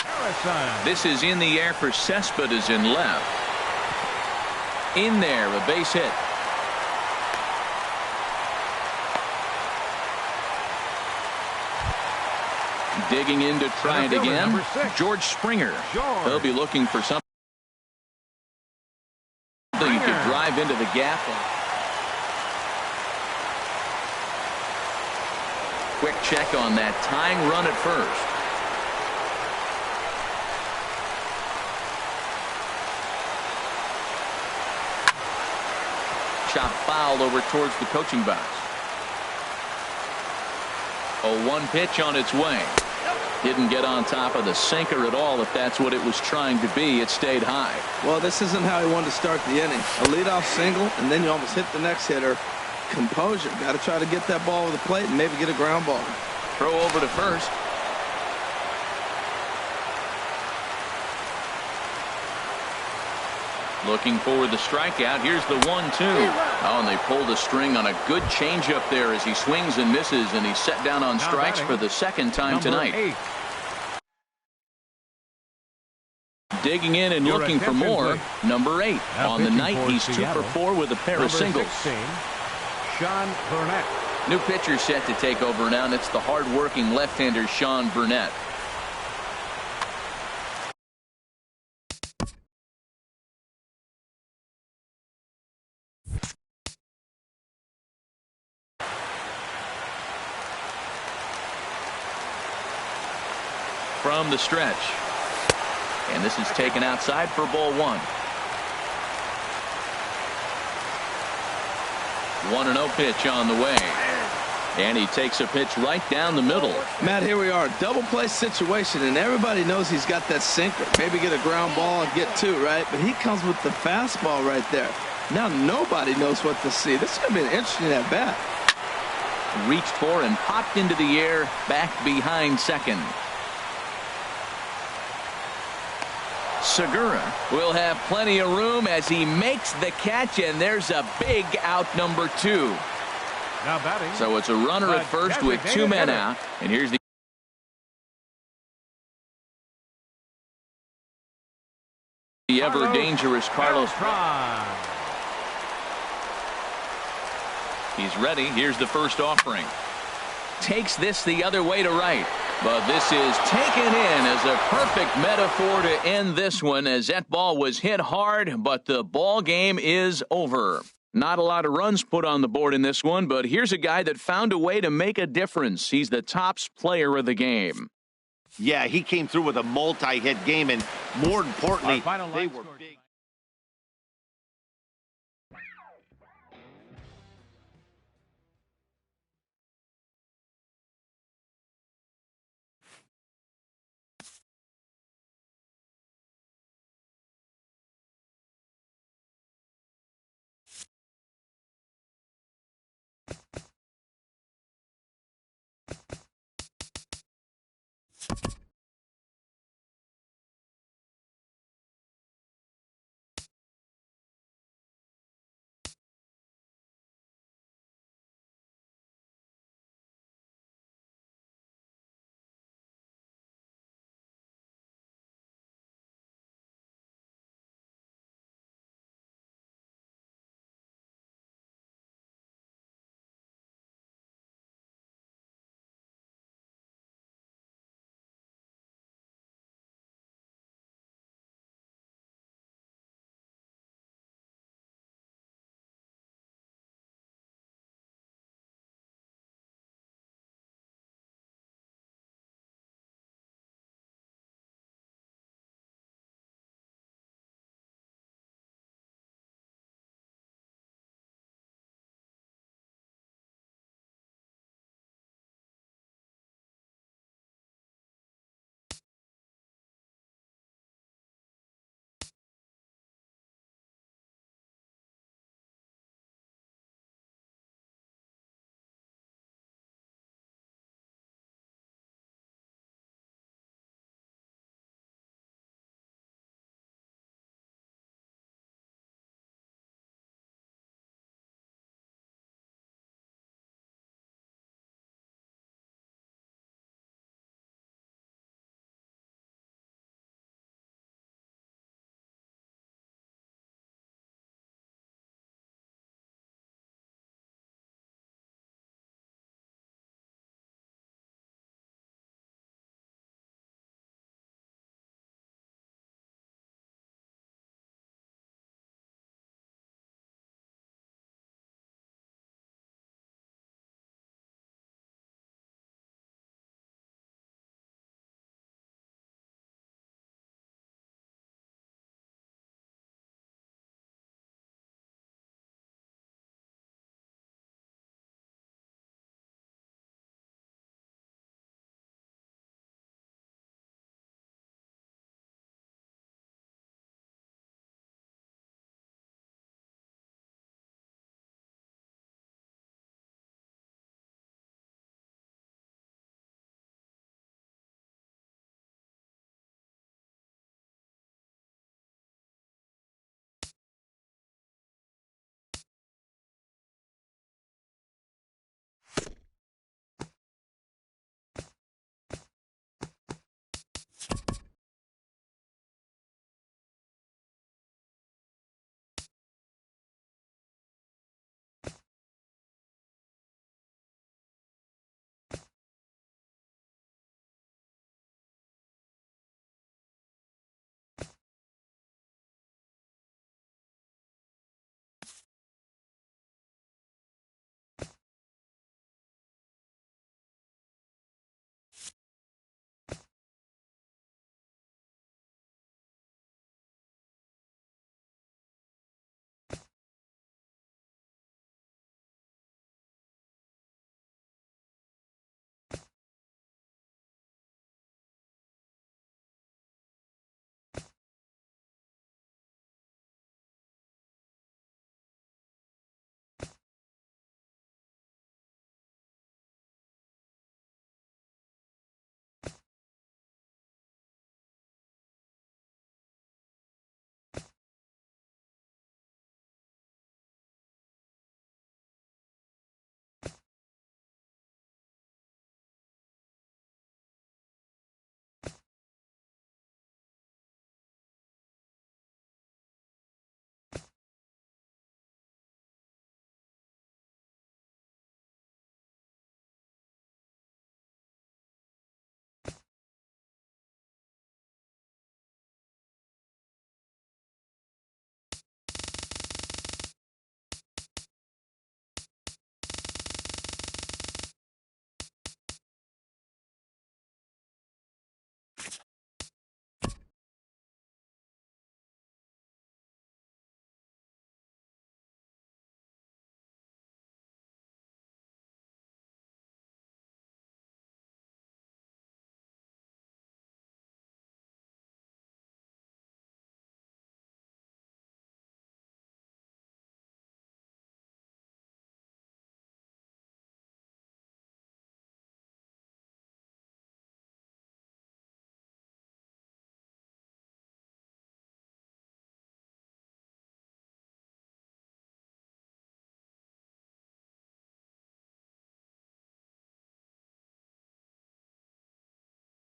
Harrison. This is in the air for Cespedes in left. In there, a base hit. Digging in to try it again. George Springer. He'll be looking for something he could drive into the gap. Quick check on that tying run at first. Chop fouled over towards the coaching box. 0-1 pitch on its way. Didn't get on top of the sinker at all. If that's what it was trying to be, it stayed high. Well, this isn't how he wanted to start the inning. A leadoff single, and then you almost hit the next hitter. Composure. Got to try to get that ball over the plate and maybe get a ground ball. Throw over to first. Looking for the strikeout. Here's the 1-2. Oh, and they pulled a string on a good changeup there as he swings and misses, and he's set down on strikes for the second time tonight. 8. Digging in and looking for more. Number 8. On the night, he's 2 for 4 with a pair of singles. 16, Sean Burnett. New pitcher set to take over now, and it's the hard-working left-hander Sean Burnett. From the stretch. And this is taken outside for ball 1. 1-0 pitch on the way. And he takes a pitch right down the middle. Matt, here we are. Double play situation, and everybody knows he's got that sinker. Maybe get a ground ball and get 2, right? But he comes with the fastball right there. Now nobody knows what to see. This is going to be an interesting at-bat. Reached for and popped into the air back behind second. Segura will have plenty of room as he makes the catch, and there's a big out, number 2. Now batting. So it's a runner at first with 2 men out, and here's the ever dangerous Carlos. He's ready. Here's the first offering. Takes this the other way to right. But this is taken in as a perfect metaphor to end this one, as that ball was hit hard, but the ball game is over. Not a lot of runs put on the board in this one, but here's a guy that found a way to make a difference. He's the tops player of the game. Yeah, he came through with a multi-hit game, and more importantly, they were big.